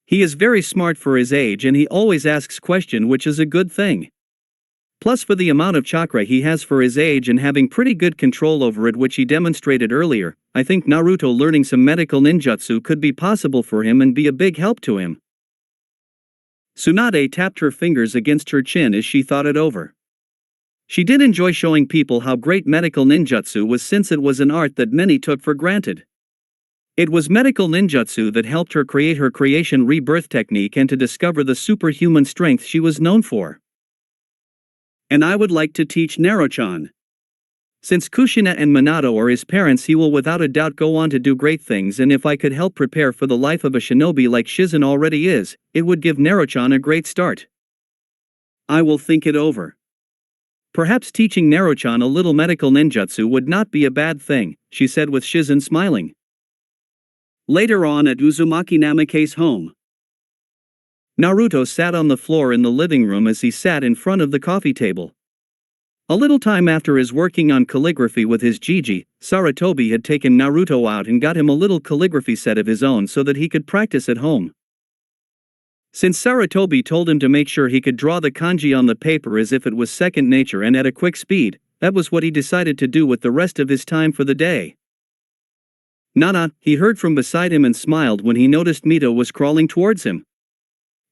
"He is very smart for his age and he always asks questions, which is a good thing. Plus, for the amount of chakra he has for his age and having pretty good control over it, which he demonstrated earlier, I think Naruto learning some medical ninjutsu could be possible for him and be a big help to him." Tsunade tapped her fingers against her chin as she thought it over. She did enjoy showing people how great medical ninjutsu was, since it was an art that many took for granted. It was medical ninjutsu that helped her create her creation rebirth technique and to discover the superhuman strength she was known for. "And I would like to teach Naruto-chan. Since Kushina and Minato are his parents, he will without a doubt go on to do great things, and if I could help prepare for the life of a shinobi like Shizen already is, it would give Naruto-chan a great start. I will think it over. Perhaps teaching Naruto-chan a little medical ninjutsu would not be a bad thing," she said with Shizen smiling. Later on at Uzumaki Namikaze's home, Naruto sat on the floor in the living room as he sat in front of the coffee table. A little time after his working on calligraphy with his Jiji, Sarutobi had taken Naruto out and got him a little calligraphy set of his own so that he could practice at home. Since Sarutobi told him to make sure he could draw the kanji on the paper as if it was second nature and at a quick speed, that was what he decided to do with the rest of his time for the day. "Nana," he heard from beside him and smiled when he noticed Mito was crawling towards him.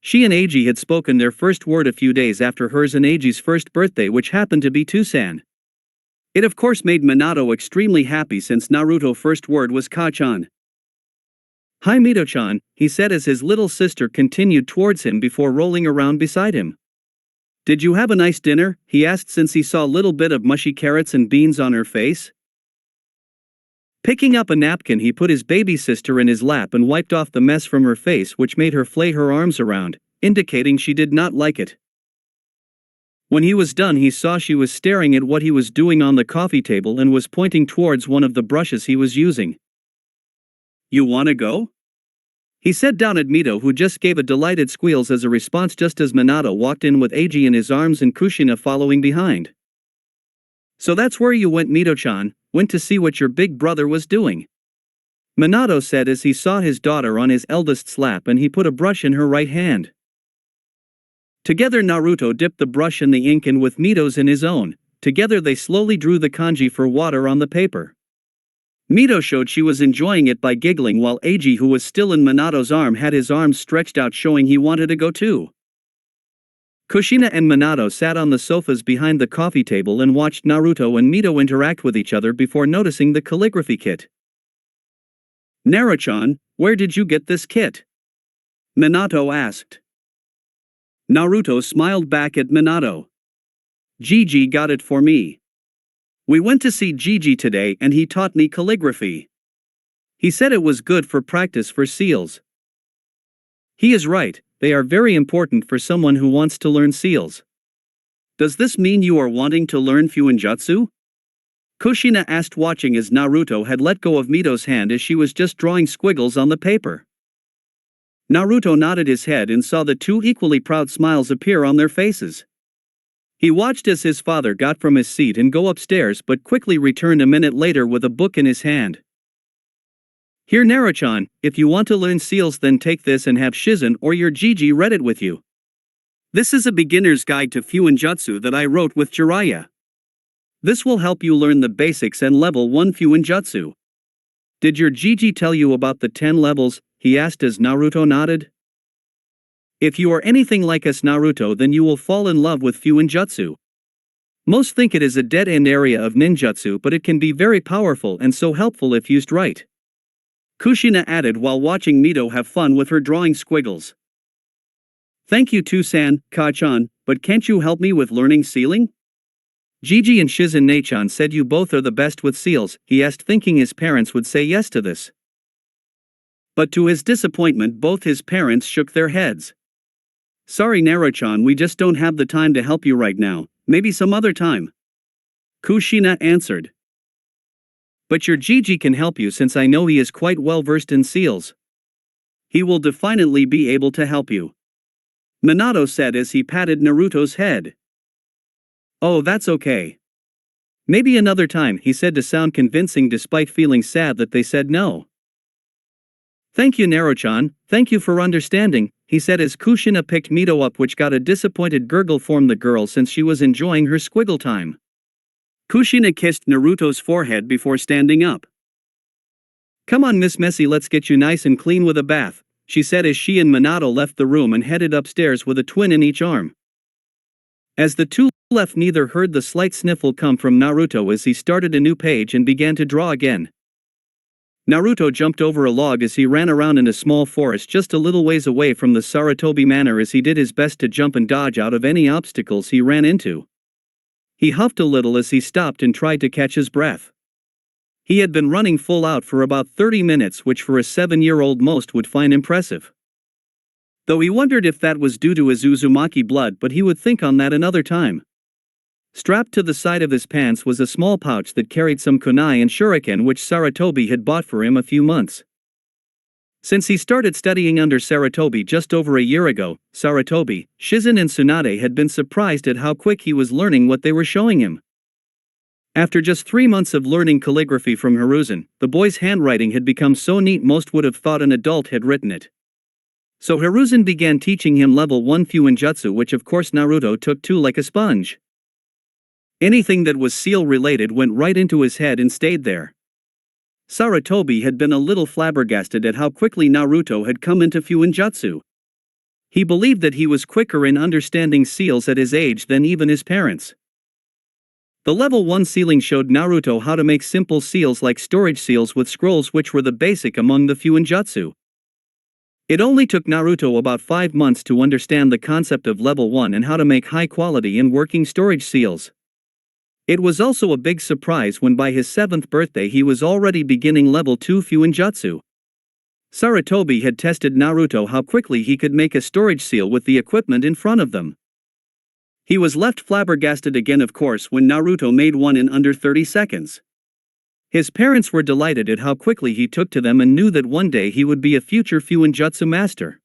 She and Eiji had spoken their first word a few days after hers and Eiji's first birthday, which happened to be Tusan. It of course made Minato extremely happy, since Naruto's first word was Ka-chan. "Hi Mito-chan," he said as his little sister continued towards him before rolling around beside him. "Did you have a nice dinner?" he asked, since he saw a little bit of mushy carrots and beans on her face. Picking up a napkin, he put his baby sister in his lap and wiped off the mess from her face, which made her flay her arms around, indicating she did not like it. When he was done, he saw she was staring at what he was doing on the coffee table and was pointing towards one of the brushes he was using. "You wanna go?" He sat down at Mito, who just gave a delighted squeals as a response just as Minato walked in with Eiji in his arms and Kushina following behind. "So that's where you went, Mito-chan, went to see what your big brother was doing," Minato said as he saw his daughter on his eldest's lap and he put a brush in her right hand. Together Naruto dipped the brush in the ink and with Mito's in his own, together they slowly drew the kanji for water on the paper. Mito showed she was enjoying it by giggling while Eiji, who was still in Minato's arm, had his arms stretched out showing he wanted to go too. Kushina and Minato sat on the sofas behind the coffee table and watched Naruto and Mito interact with each other before noticing the calligraphy kit. "Naruto-chan, where did you get this kit?" Minato asked. Naruto smiled back at Minato. "Gigi got it for me. We went to see Gigi today and he taught me calligraphy. He said it was good for practice for seals." He is right, they are very important for someone who wants to learn seals. "Does this mean you are wanting to learn Fuinjutsu?" Kushina asked, watching as Naruto had let go of Mito's hand as she was just drawing squiggles on the paper. Naruto nodded his head and saw the two equally proud smiles appear on their faces. He watched as his father got from his seat and go upstairs but quickly returned a minute later with a book in his hand. "Here Naruto-chan, if you want to learn seals then take this and have Shizen or your Gigi read it with you. This is a beginner's guide to Fuinjutsu that I wrote with Jiraiya. This will help you learn the basics and level 1 Fuinjutsu. Did your Gigi tell you about the 10 levels?" he asked as Naruto nodded. "If you are anything like us Naruto then you will fall in love with Fuinjutsu. Most think it is a dead-end area of ninjutsu but it can be very powerful and so helpful if used right," Kushina added while watching Mito have fun with her drawing squiggles. "Thank you too San, Ka-chan, but can't you help me with learning sealing? Gigi and Shizen Ne-chan said you both are the best with seals," he asked, thinking his parents would say yes to this. But to his disappointment both his parents shook their heads. "Sorry Naruto-chan, we just don't have the time to help you right now, maybe some other time," Kushina answered. "But your Gigi can help you since I know he is quite well versed in seals. He will definitely be able to help you," Minato said as he patted Naruto's head. "Oh, that's okay. Maybe another time," he said to sound convincing despite feeling sad that they said no. "Thank you Naruto-chan, thank you for understanding," he said as Kushina picked Mito up, which got a disappointed gurgle from the girl since she was enjoying her squiggle time. Kushina kissed Naruto's forehead before standing up. "Come on Miss Messy, let's get you nice and clean with a bath," she said as she and Minato left the room and headed upstairs with a twin in each arm. As the two left, neither heard the slight sniffle come from Naruto as he started a new page and began to draw again. Naruto jumped over a log as he ran around in a small forest just a little ways away from the Sarutobi Manor as he did his best to jump and dodge out of any obstacles he ran into. He huffed a little as he stopped and tried to catch his breath. He had been running full out for about 30 minutes, which for a 7-year-old most would find impressive. Though he wondered if that was due to his Uzumaki blood, but he would think on that another time. Strapped to the side of his pants was a small pouch that carried some kunai and shuriken which Sarutobi had bought for him a few months. Since he started studying under Sarutobi just over a year ago, Sarutobi, Shizen and Tsunade had been surprised at how quick he was learning what they were showing him. After just 3 months of learning calligraphy from Hiruzen, the boy's handwriting had become so neat most would have thought an adult had written it. So Hiruzen began teaching him level 1 Fuinjutsu, which of course Naruto took to like a sponge. Anything that was seal related went right into his head and stayed there. Sarutobi had been a little flabbergasted at how quickly Naruto had come into Fuinjutsu. He believed that he was quicker in understanding seals at his age than even his parents. The level 1 sealing showed Naruto how to make simple seals like storage seals with scrolls, which were the basic among the Fuinjutsu. It only took Naruto about 5 months to understand the concept of level 1 and how to make high quality and working storage seals. It was also a big surprise when by his 7th birthday he was already beginning level 2 Fuinjutsu. Sarutobi had tested Naruto how quickly he could make a storage seal with the equipment in front of them. He was left flabbergasted again of course when Naruto made one in under 30 seconds. His parents were delighted at how quickly he took to them and knew that one day he would be a future Fuinjutsu master.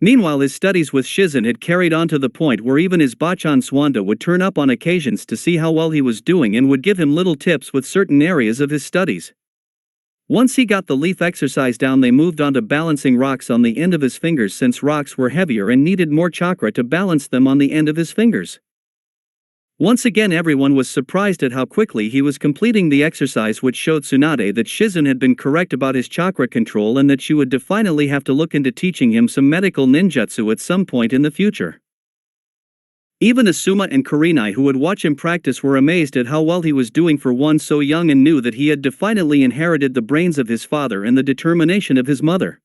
Meanwhile, his studies with Shizen had carried on to the point where even his Bachan Swanda would turn up on occasions to see how well he was doing and would give him little tips with certain areas of his studies. Once he got the leaf exercise down, they moved on to balancing rocks on the end of his fingers, since rocks were heavier and needed more chakra to balance them on the end of his fingers. Once again, everyone was surprised at how quickly he was completing the exercise, which showed Tsunade that Shizen had been correct about his chakra control and that she would definitely have to look into teaching him some medical ninjutsu at some point in the future. Even Asuma and Kurenai, who would watch him practice, were amazed at how well he was doing for one so young and knew that he had definitely inherited the brains of his father and the determination of his mother.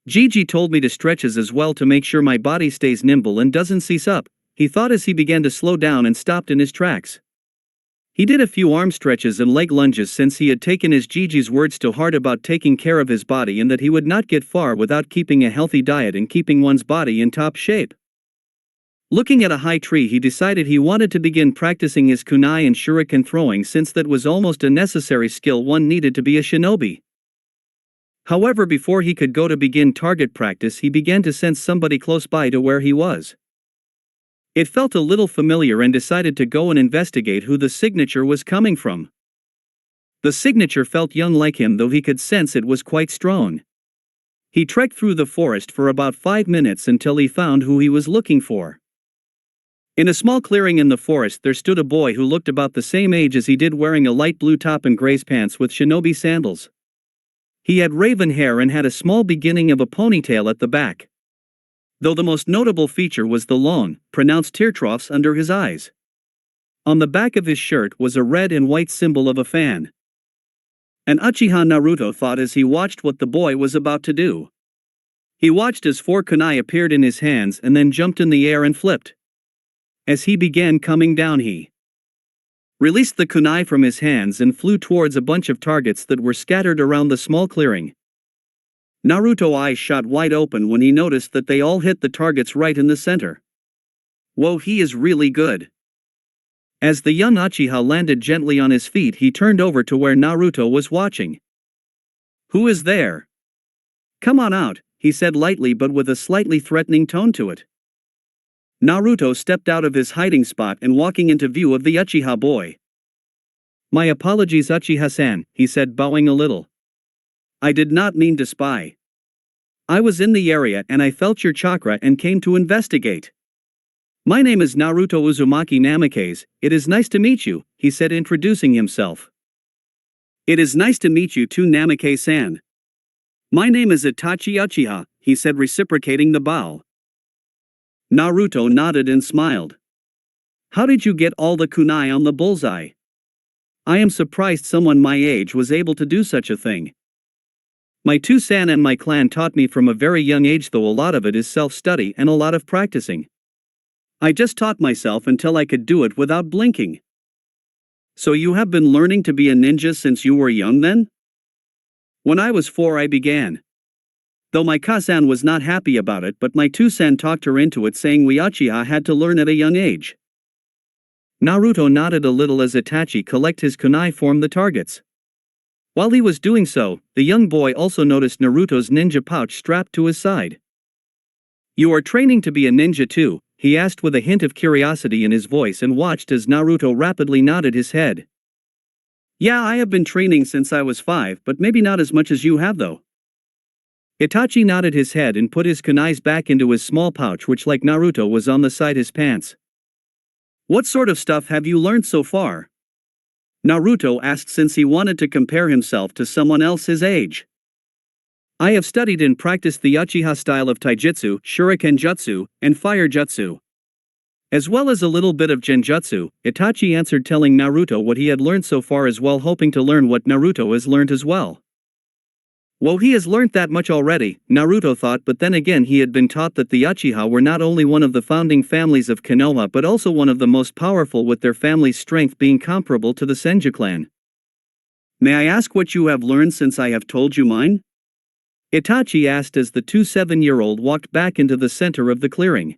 Gigi told me to stretches as well to make sure my body stays nimble and doesn't seize up, he thought as he began to slow down and stopped in his tracks. He did a few arm stretches and leg lunges, since he had taken his Gigi's words to heart about taking care of his body and that he would not get far without keeping a healthy diet and keeping one's body in top shape. Looking at a high tree, he decided he wanted to begin practicing his kunai and shuriken throwing, since that was almost a necessary skill one needed to be a shinobi. However, before he could go to begin target practice, he began to sense somebody close by to where he was. It felt a little familiar and decided to go and investigate who the signature was coming from. The signature felt young like him, though he could sense it was quite strong. He trekked through the forest for about 5 minutes until he found who he was looking for. In a small clearing in the forest there stood a boy who looked about the same age as he did, wearing a light blue top and gray pants with shinobi sandals. He had raven hair and had a small beginning of a ponytail at the back, though the most notable feature was the long, pronounced tear troughs under his eyes. On the back of his shirt was a red and white symbol of a fan. An Uchiha Naruto thought as he watched what the boy was about to do. He watched as 4 kunai appeared in his hands and then jumped in the air and flipped. As he began coming down, he released the kunai from his hands and flew towards a bunch of targets that were scattered around the small clearing. Naruto's eyes shot wide open when he noticed that they all hit the targets right in the center. Whoa, he is really good. As the young Uchiha landed gently on his feet, he turned over to where Naruto was watching. "Who is there? Come on out," he said lightly but with a slightly threatening tone to it. Naruto stepped out of his hiding spot and walking into view of the Uchiha boy. "My apologies, Uchiha-san," he said, bowing a little. "I did not mean to spy. I was in the area and I felt your chakra and came to investigate. My name is Naruto Uzumaki Namikaze. It is nice to meet you," he said, introducing himself. "It is nice to meet you too, Namikaze-san. My name is Itachi Uchiha," he said, reciprocating the bow. Naruto nodded and smiled. "How did you get all the kunai on the bullseye? I am surprised someone my age was able to do such a thing. My two-san and my clan taught me from a very young age, though a lot of it is self-study and a lot of practicing. I just taught myself until I could do it without blinking." "So you have been learning to be a ninja since you were young then?" "When I was 4 I began. Though my Kazan was not happy about it, but my two-san talked her into it, saying we Uchiha had to learn at a young age." Naruto nodded a little as Itachi collected his kunai form the targets. While he was doing so, the young boy also noticed Naruto's ninja pouch strapped to his side. "You are training to be a ninja too?" he asked with a hint of curiosity in his voice, and watched as Naruto rapidly nodded his head. "Yeah, I have been training since I was 5, but maybe not as much as you have though." Itachi nodded his head and put his kunais back into his small pouch, which like Naruto was on the side his pants. "What sort of stuff have you learned so far?" Naruto asked, since he wanted to compare himself to someone else his age. "I have studied and practiced the Uchiha style of taijutsu, shuriken jutsu, and fire jutsu, as well as a little bit of genjutsu," Itachi answered, telling Naruto what he had learned so far as well, hoping to learn what Naruto has learned as well. Well, he has learned that much already, Naruto thought, but then again he had been taught that the Uchiha were not only one of the founding families of Konoha but also one of the most powerful, with their family's strength being comparable to the Senju clan. "May I ask what you have learned since I have told you mine?" Itachi asked as the 7-year-old walked back into the center of the clearing.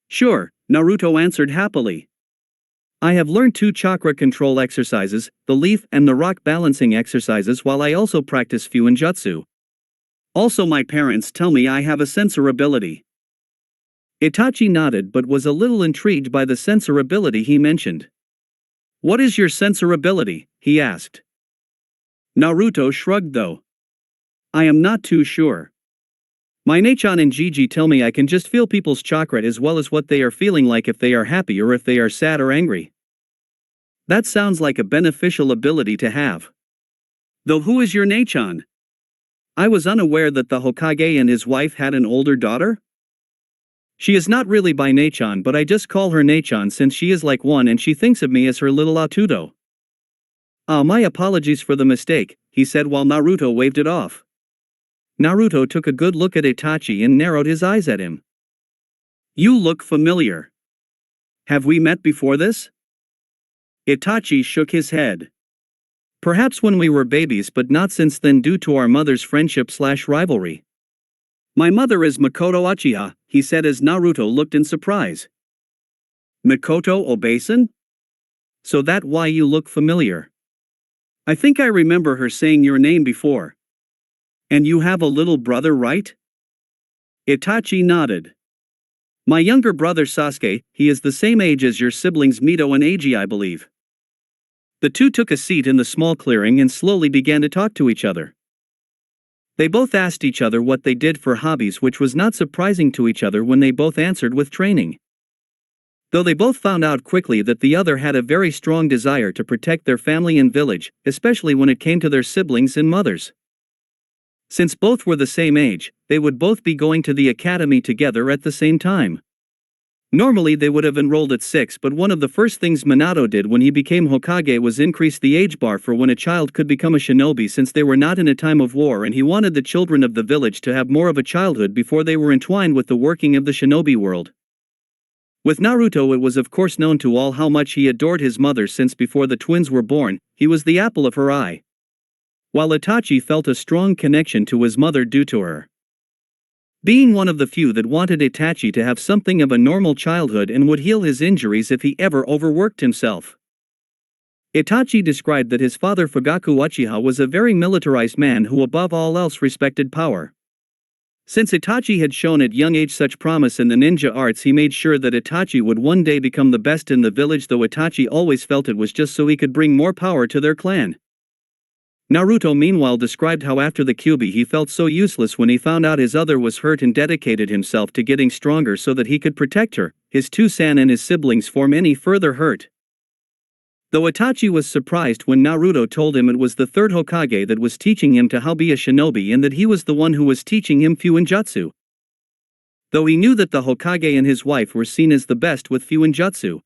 "Sure," Naruto answered happily. I have learned 2 chakra control exercises, the leaf and the rock balancing exercises, while I also practice Fuinjutsu. Also, my parents tell me I have a sensor ability. Itachi nodded but was a little intrigued by the sensor ability he mentioned. What is your sensor ability? He asked. Naruto shrugged though. I am not too sure. My Nachan and Gigi tell me I can just feel people's chakra as well as what they are feeling like, if they are happy or if they are sad or angry. That sounds like a beneficial ability to have. Though who is your Nachan? I was unaware that the Hokage and his wife had an older daughter? She is not really by Nachan, but I just call her Nachan since she is like one and she thinks of me as her little Atudo. Ah, my apologies for the mistake, he said while Naruto waved it off. Naruto took a good look at Itachi and narrowed his eyes at him. You look familiar. Have we met before this? Itachi shook his head. Perhaps when we were babies, but not since then due to our mother's friendship/rivalry. My mother is Makoto Uchiha, he said as Naruto looked in surprise. Makoto Obasan? So that why you look familiar. I think I remember her saying your name before. And you have a little brother, right? Itachi nodded. My younger brother Sasuke, he is the same age as your siblings Mito and Eiji, I believe. The two took a seat in the small clearing and slowly began to talk to each other. They both asked each other what they did for hobbies, which was not surprising to each other when they both answered with training. Though they both found out quickly that the other had a very strong desire to protect their family and village, especially when it came to their siblings and mothers. Since both were the same age, they would both be going to the academy together at the same time. Normally they would have enrolled at 6, but one of the first things Minato did when he became Hokage was increase the age bar for when a child could become a shinobi, since they were not in a time of war and he wanted the children of the village to have more of a childhood before they were entwined with the working of the shinobi world. With Naruto, it was of course known to all how much he adored his mother, since before the twins were born, he was the apple of her eye. While Itachi felt a strong connection to his mother due to her being one of the few that wanted Itachi to have something of a normal childhood and would heal his injuries if he ever overworked himself. Itachi described that his father Fugaku Uchiha was a very militarized man who above all else respected power. Since Itachi had shown at young age such promise in the ninja arts, he made sure that Itachi would one day become the best in the village, though Itachi always felt it was just so he could bring more power to their clan. Naruto meanwhile described how after the Kyuubi he felt so useless when he found out his other was hurt and dedicated himself to getting stronger so that he could protect her, his two san and his siblings from any further hurt. Though Itachi was surprised when Naruto told him it was the third Hokage that was teaching him to how be a shinobi and that he was the one who was teaching him Fuinjutsu. Though he knew that the Hokage and his wife were seen as the best with Fuinjutsu,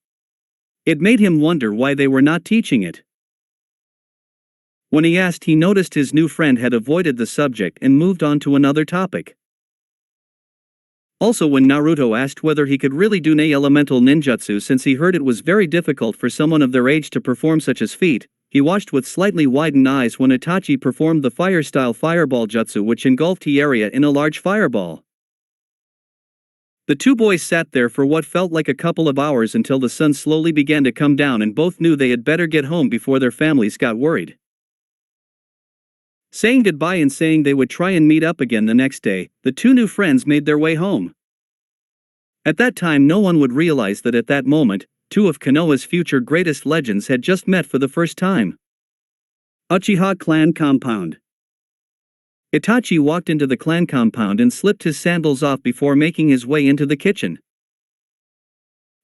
it made him wonder why they were not teaching it. When he asked, he noticed his new friend had avoided the subject and moved on to another topic. Also, when Naruto asked whether he could really do elemental ninjutsu, since he heard it was very difficult for someone of their age to perform such a feat, he watched with slightly widened eyes when Itachi performed the fire-style fireball jutsu, which engulfed the area in a large fireball. The two boys sat there for what felt like a couple of hours until the sun slowly began to come down, and both knew they had better get home before their families got worried. Saying goodbye and saying they would try and meet up again the next day, the two new friends made their way home. At that time, no one would realize that at that moment, two of Konoha's future greatest legends had just met for the first time. Uchiha Clan Compound. Itachi walked into the clan compound and slipped his sandals off before making his way into the kitchen.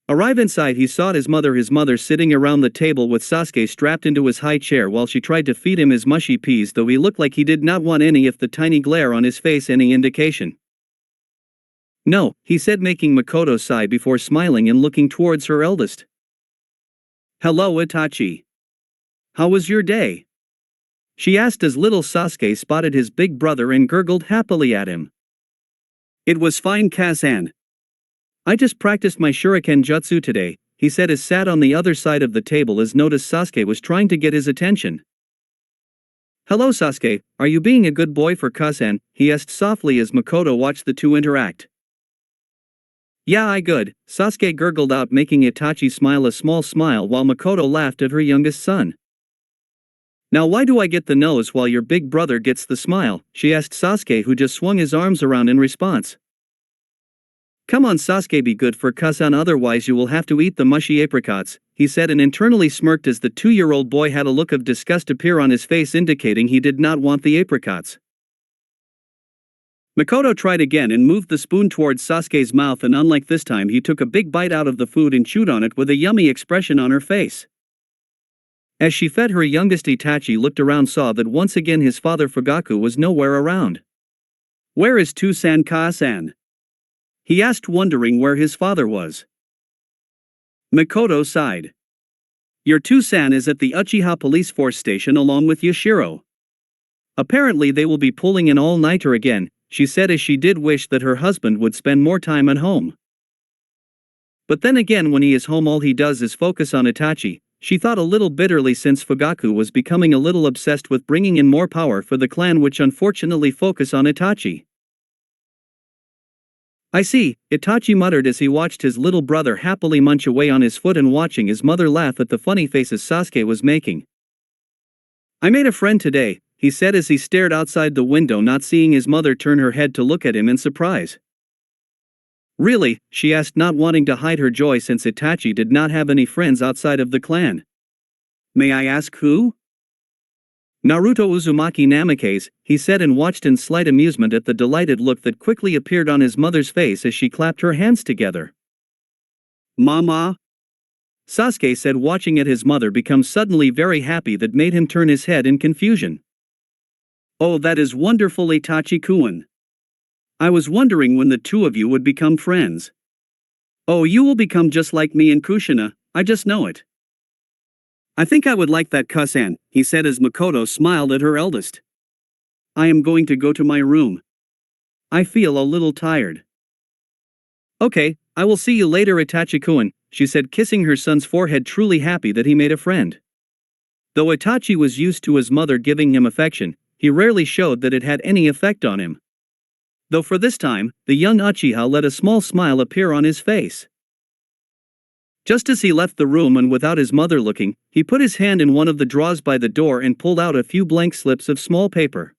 Arrive inside, he saw his mother sitting around the table with Sasuke strapped into his high chair while she tried to feed him his mushy peas, though he looked like he did not want any, if the tiny glare on his face any indication. No, he said, making Makoto sigh before smiling and looking towards her eldest. Hello Itachi. How was your day? She asked as little Sasuke spotted his big brother and gurgled happily at him. It was fine, Kazan. I just practiced my shuriken jutsu today, he said as sat on the other side of the table as noticed Sasuke was trying to get his attention. Hello Sasuke, are you being a good boy for Kazan? He asked softly as Makoto watched the two interact. Yeah, I good, Sasuke gurgled out, making Itachi smile a small smile while Makoto laughed at her youngest son. Now why do I get the nose while your big brother gets the smile, she asked Sasuke, who just swung his arms around in response. Come on Sasuke, be good for Kasan, otherwise you will have to eat the mushy apricots, he said, and internally smirked as the 2-year-old boy had a look of disgust appear on his face, indicating he did not want the apricots. Makoto tried again and moved the spoon towards Sasuke's mouth, and unlike this time he took a big bite out of the food and chewed on it with a yummy expression on her face. As she fed her youngest, Itachi looked around, saw that once again his father Fugaku was nowhere around. Where is Tusan Ka-san? He asked, wondering where his father was. Makoto sighed. Your Tusan is at the Uchiha police force station along with Yashiro. Apparently they will be pulling an all-nighter again, she said, as she did wish that her husband would spend more time at home. But then again, when he is home all he does is focus on Itachi, she thought a little bitterly, since Fugaku was becoming a little obsessed with bringing in more power for the clan, which unfortunately focus on Itachi. I see, Itachi muttered as he watched his little brother happily munch away on his foot and watching his mother laugh at the funny faces Sasuke was making. I made a friend today, he said as he stared outside the window, not seeing his mother turn her head to look at him in surprise. Really? She asked, not wanting to hide her joy since Itachi did not have any friends outside of the clan. May I ask who? Naruto Uzumaki Namikaze, he said, and watched in slight amusement at the delighted look that quickly appeared on his mother's face as she clapped her hands together. Mama? Sasuke said, watching at his mother become suddenly very happy, that made him turn his head in confusion. Oh, that is wonderful, Itachi-kun. I was wondering when the two of you would become friends. Oh, you will become just like me and Kushina, I just know it. I think I would like that, Kusan, he said as Makoto smiled at her eldest. I am going to go to my room. I feel a little tired. Okay, I will see you later, Itachi-kun, she said, kissing her son's forehead, truly happy that he made a friend. Though Itachi was used to his mother giving him affection, he rarely showed that it had any effect on him. Though for this time, the young Uchiha let a small smile appear on his face. Just as he left the room and without his mother looking, he put his hand in one of the drawers by the door and pulled out a few blank slips of small paper.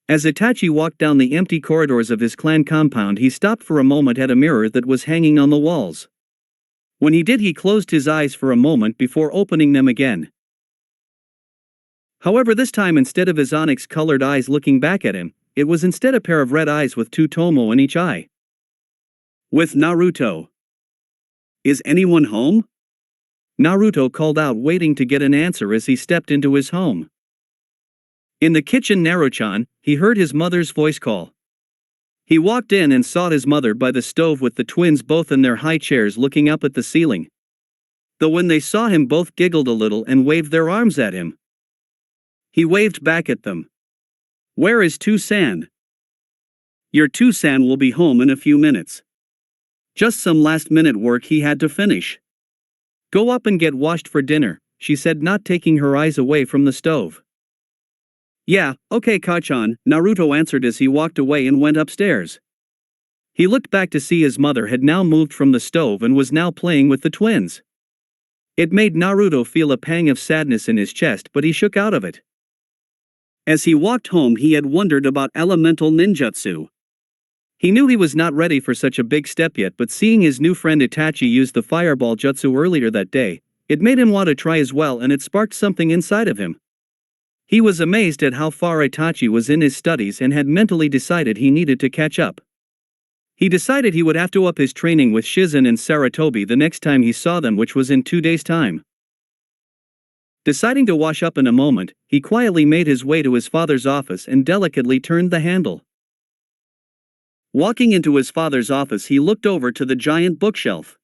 As Itachi walked down the empty corridors of his clan compound, he stopped for a moment at a mirror that was hanging on the walls. When he did, he closed his eyes for a moment before opening them again. However, this time, instead of his onyx-colored eyes looking back at him, it was instead a pair of red eyes with 2 tomo in each eye. With Naruto. Is anyone home? Naruto called out, waiting to get an answer as he stepped into his home. In the kitchen, Naruto-chan, he heard his mother's voice call. He walked in and saw his mother by the stove with the twins both in their high chairs looking up at the ceiling. Though when they saw him, both giggled a little and waved their arms at him. He waved back at them. Where is Tusan? Your Tusan will be home in a few minutes. Just some last-minute work he had to finish. Go up and get washed for dinner, she said, not taking her eyes away from the stove. Yeah, okay, Kachan, Naruto answered as he walked away and went upstairs. He looked back to see his mother had now moved from the stove and was now playing with the twins. It made Naruto feel a pang of sadness in his chest, but he shook out of it. As he walked home, he had wondered about elemental ninjutsu. He knew he was not ready for such a big step yet, but seeing his new friend Itachi use the fireball jutsu earlier that day, it made him want to try as well, and it sparked something inside of him. He was amazed at how far Itachi was in his studies and had mentally decided he needed to catch up. He decided he would have to up his training with Shizen and Saratobi the next time he saw them, which was in 2 days' time. Deciding to wash up in a moment, he quietly made his way to his father's office and delicately turned the handle. Walking into his father's office, he looked over to the giant bookshelf.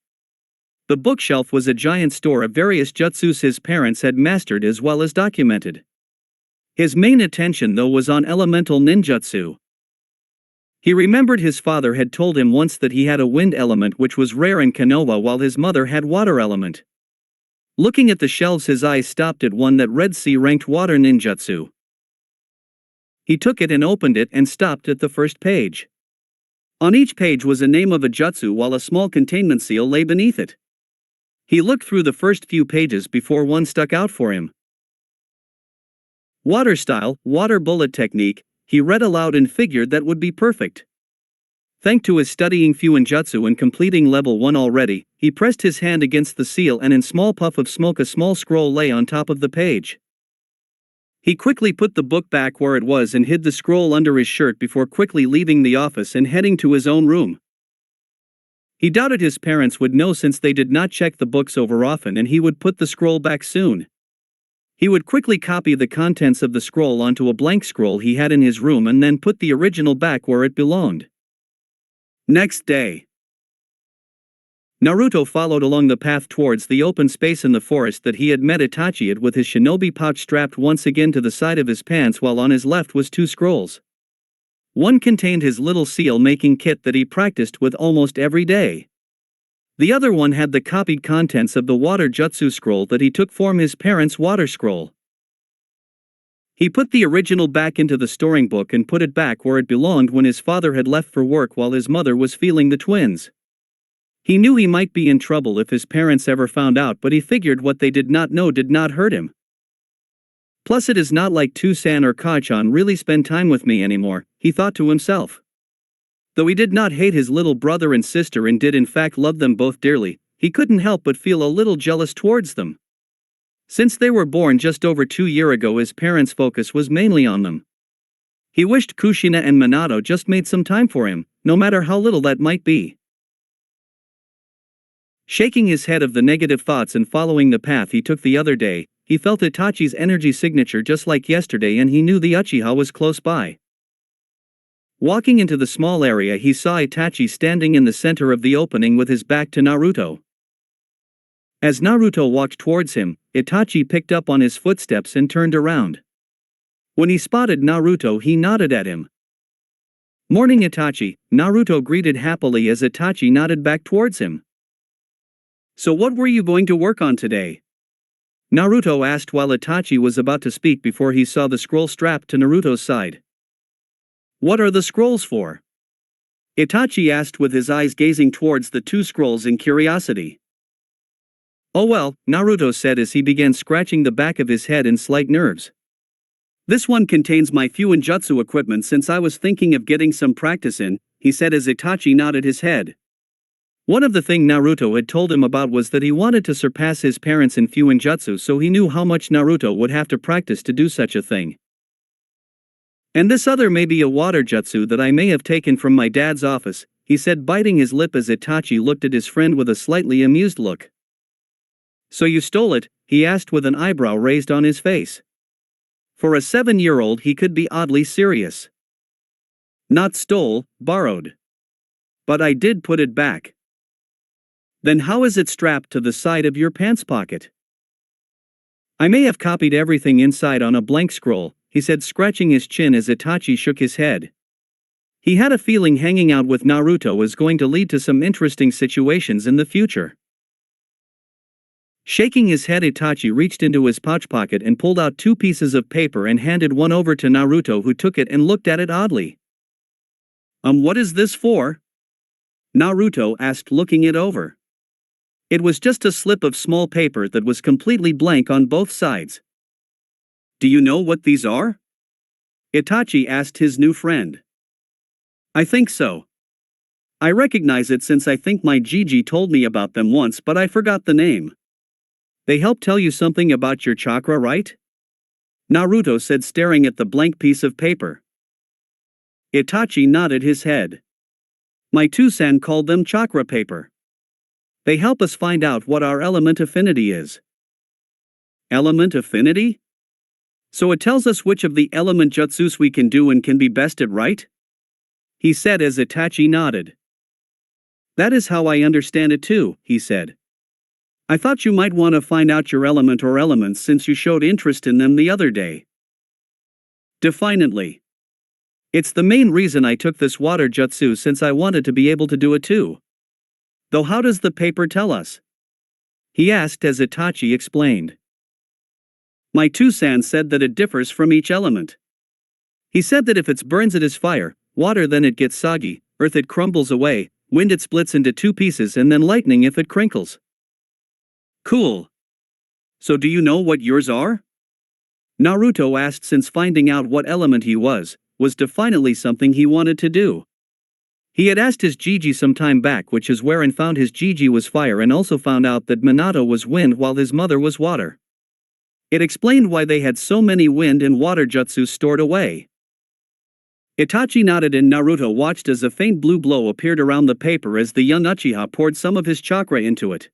The bookshelf was a giant store of various jutsus his parents had mastered as well as documented. His main attention, though, was on elemental ninjutsu. He remembered his father had told him once that he had a wind element which was rare in Konoha, while his mother had water element. Looking at the shelves, his eyes stopped at one that read C-ranked water ninjutsu. He took it and opened it and stopped at the first page. On each page was a name of a jutsu while a small containment seal lay beneath it. He looked through the first few pages before one stuck out for him. Water style, water bullet technique, he read aloud and figured that would be perfect. Thanks to his studying Fuinjutsu and completing level 1 already, he pressed his hand against the seal and in small puff of smoke a small scroll lay on top of the page. He quickly put the book back where it was and hid the scroll under his shirt before quickly leaving the office and heading to his own room. He doubted his parents would know since they did not check the books over often, and he would put the scroll back soon. He would quickly copy the contents of the scroll onto a blank scroll he had in his room and then put the original back where it belonged. Next day, Naruto followed along the path towards the open space in the forest that he had met Itachi at, with his shinobi pouch strapped once again to the side of his pants, while on his left was 2 scrolls. One contained his little seal-making kit that he practiced with almost every day. The other one had the copied contents of the water jutsu scroll that he took from his parents' water scroll. He put the original back into the storing book and put it back where it belonged when his father had left for work while his mother was feeling the twins. He knew he might be in trouble if his parents ever found out, but he figured what they did not know did not hurt him. Plus, it is not like Toussaint or Kachan really spend time with me anymore, he thought to himself. Though he did not hate his little brother and sister and did in fact love them both dearly, he couldn't help but feel a little jealous towards them. Since they were born just over 2 years ago, his parents' focus was mainly on them. He wished Kushina and Minato just made some time for him, no matter how little that might be. Shaking his head of the negative thoughts and following the path he took the other day, he felt Itachi's energy signature just like yesterday, and he knew the Uchiha was close by. Walking into the small area, he saw Itachi standing in the center of the opening with his back to Naruto. As Naruto walked towards him, Itachi picked up on his footsteps and turned around. When he spotted Naruto, he nodded at him. "Morning, Itachi," Naruto greeted happily as Itachi nodded back towards him. "So what were you going to work on today?" Naruto asked while Itachi was about to speak before he saw the scroll strapped to Naruto's side. "What are the scrolls for?" Itachi asked with his eyes gazing towards the 2 scrolls in curiosity. "Oh well," Naruto said as he began scratching the back of his head in slight nerves. "This one contains my Fuinjutsu equipment since I was thinking of getting some practice in," he said as Itachi nodded his head. One of the things Naruto had told him about was that he wanted to surpass his parents in Fuinjutsu, so he knew how much Naruto would have to practice to do such a thing. "And this other may be a water jutsu that I may have taken from my dad's office," he said, biting his lip as Itachi looked at his friend with a slightly amused look. "So you stole it?" he asked with an eyebrow raised on his face. For a 7-year-old he could be oddly serious. "Not stole, borrowed. But I did put it back." "Then how is it strapped to the side of your pants pocket?" "I may have copied everything inside on a blank scroll," he said, scratching his chin as Itachi shook his head. He had a feeling hanging out with Naruto was going to lead to some interesting situations in the future. Shaking his head, Itachi reached into his pouch pocket and pulled out 2 pieces of paper and handed one over to Naruto, who took it and looked at it oddly. What is this for?" Naruto asked, looking it over. It was just a slip of small paper that was completely blank on both sides. "Do you know what these are?" Itachi asked his new friend. "I think so. I recognize it since I think my Gigi told me about them once, but I forgot the name. They help tell you something about your chakra, right?" Naruto said, staring at the blank piece of paper. Itachi nodded his head. "My Toussaint called them chakra paper. They help us find out what our element affinity is." "Element affinity? So it tells us which of the element jutsus we can do and can be best at, right?" he said as Itachi nodded. "That is how I understand it too," he said. "I thought you might want to find out your element or elements since you showed interest in them the other day." Defiantly. "It's the main reason I took this water jutsu, since I wanted to be able to do it too." "Though how does the paper tell us?" he asked as Itachi explained. "My Toussaint said that it differs from each element. He said that if it burns it is fire, water then it gets soggy, earth it crumbles away, wind it splits into two pieces, and then lightning if it crinkles. Cool. So do you know what yours are? Naruto asked, since finding out what element he was definitely something he wanted to do. He had asked his Gigi some time back, which is where and found his Gigi was fire, and also found out that Minato was wind while his mother was water. It explained why they had so many wind and water jutsu stored away. Itachi nodded and Naruto watched as a faint blue glow appeared around the paper as the young Uchiha poured some of his chakra into it.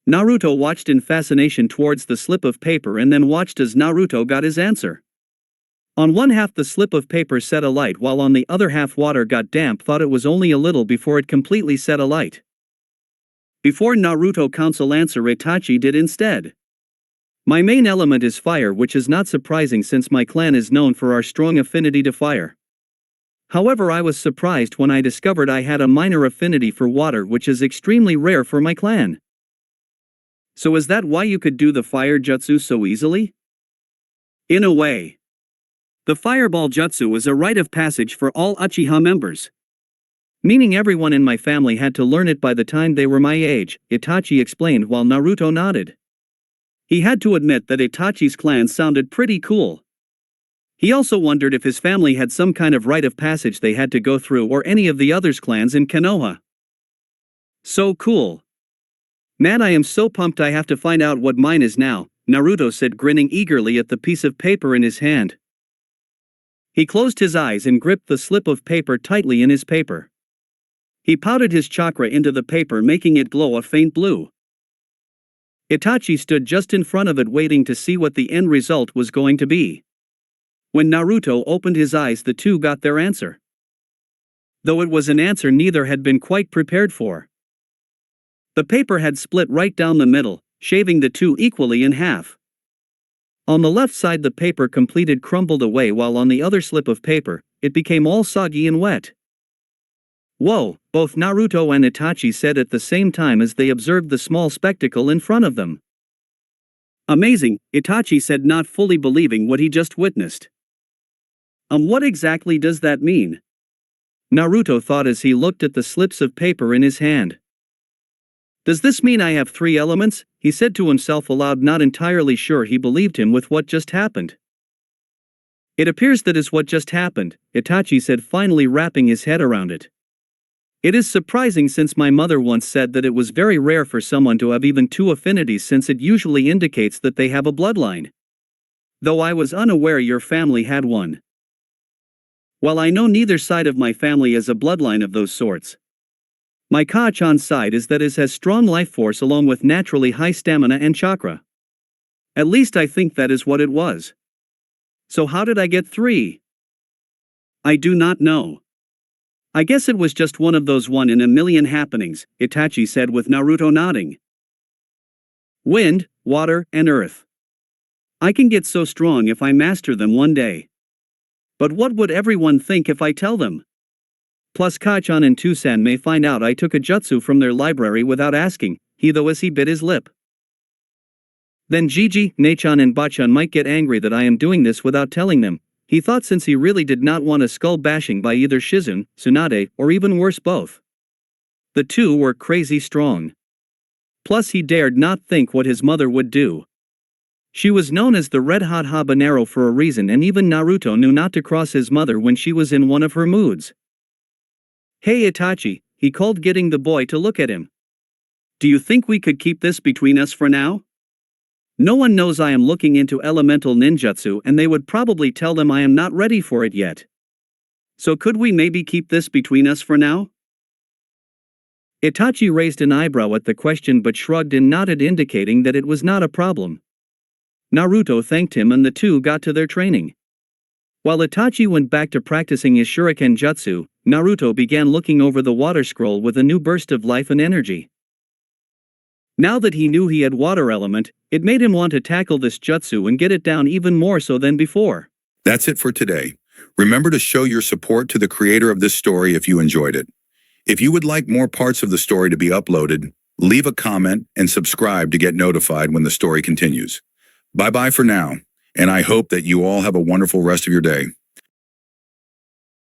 Naruto watched in fascination towards the slip of paper and then watched as Naruto got his answer. On one half the slip of paper set alight, while on the other half water got damp. Thought it was only a little before it completely set alight. Before Naruto counsel answer, Itachi did instead. My main element is fire, which is not surprising since my clan is known for our strong affinity to fire. However, I was surprised when I discovered I had a minor affinity for water, which is extremely rare for my clan. So is that why you could do the fire jutsu so easily? In a way. The fireball jutsu is a rite of passage for all Uchiha members. Meaning everyone in my family had to learn it by the time they were my age, Itachi explained while Naruto nodded. He had to admit that Itachi's clan sounded pretty cool. He also wondered if his family had some kind of rite of passage they had to go through, or any of the others' clans in Konoha. So cool. Man, I am so pumped. I have to find out what mine is now, Naruto said, grinning eagerly at the piece of paper in his hand. He closed his eyes and gripped the slip of paper tightly in his paper. He pouted his chakra into the paper, making it glow a faint blue. Itachi stood just in front of it, waiting to see what the end result was going to be. When Naruto opened his eyes, the two got their answer. Though it was an answer neither had been quite prepared for. The paper had split right down the middle, shaving the two equally in half. On the left side the paper completed crumbled away, while on the other slip of paper, it became all soggy and wet. Whoa, both Naruto and Itachi said at the same time as they observed the small spectacle in front of them. Amazing, Itachi said, not fully believing what he just witnessed. What exactly does that mean? Naruto thought as he looked at the slips of paper in his hand. Does this mean I have 3 elements? He said to himself aloud, not entirely sure he believed him with what just happened. It appears that is what just happened, Itachi said, finally wrapping his head around it. It is surprising since my mother once said that it was very rare for someone to have even 2 affinities, since it usually indicates that they have a bloodline. Though I was unaware your family had one. Well, I know neither side of my family has a bloodline of those sorts. My Ka-chan's side is that it has strong life force along with naturally high stamina and chakra. At least I think that is what it was. So how did I get 3? I do not know. I guess it was just one of those 1 in a million happenings, Itachi said with Naruto nodding. Wind, water, and earth. I can get so strong if I master them one day. But what would everyone think if I tell them? Plus Ka-chan and Tusan may find out I took a jutsu from their library without asking, as he bit his lip. Then Jiji, Nechan and Bachan might get angry that I am doing this without telling them, he thought, since he really did not want a skull bashing by either Shizune, Tsunade, or even worse, both. The two were crazy strong. Plus he dared not think what his mother would do. She was known as the red-hot habanero for a reason, and even Naruto knew not to cross his mother when she was in one of her moods. Hey Itachi, he called, getting the boy to look at him. Do you think we could keep this between us for now? No one knows I am looking into elemental ninjutsu, and they would probably tell them I am not ready for it yet. So could we maybe keep this between us for now? Itachi raised an eyebrow at the question but shrugged and nodded, indicating that it was not a problem. Naruto thanked him and the two got to their training. While Itachi went back to practicing his shuriken jutsu, Naruto began looking over the water scroll with a new burst of life and energy. Now that he knew he had water element, it made him want to tackle this jutsu and get it down even more so than before. That's it for today. Remember to show your support to the creator of this story if you enjoyed it. If you would like more parts of the story to be uploaded, leave a comment and subscribe to get notified when the story continues. Bye-bye for now, and I hope that you all have a wonderful rest of your day.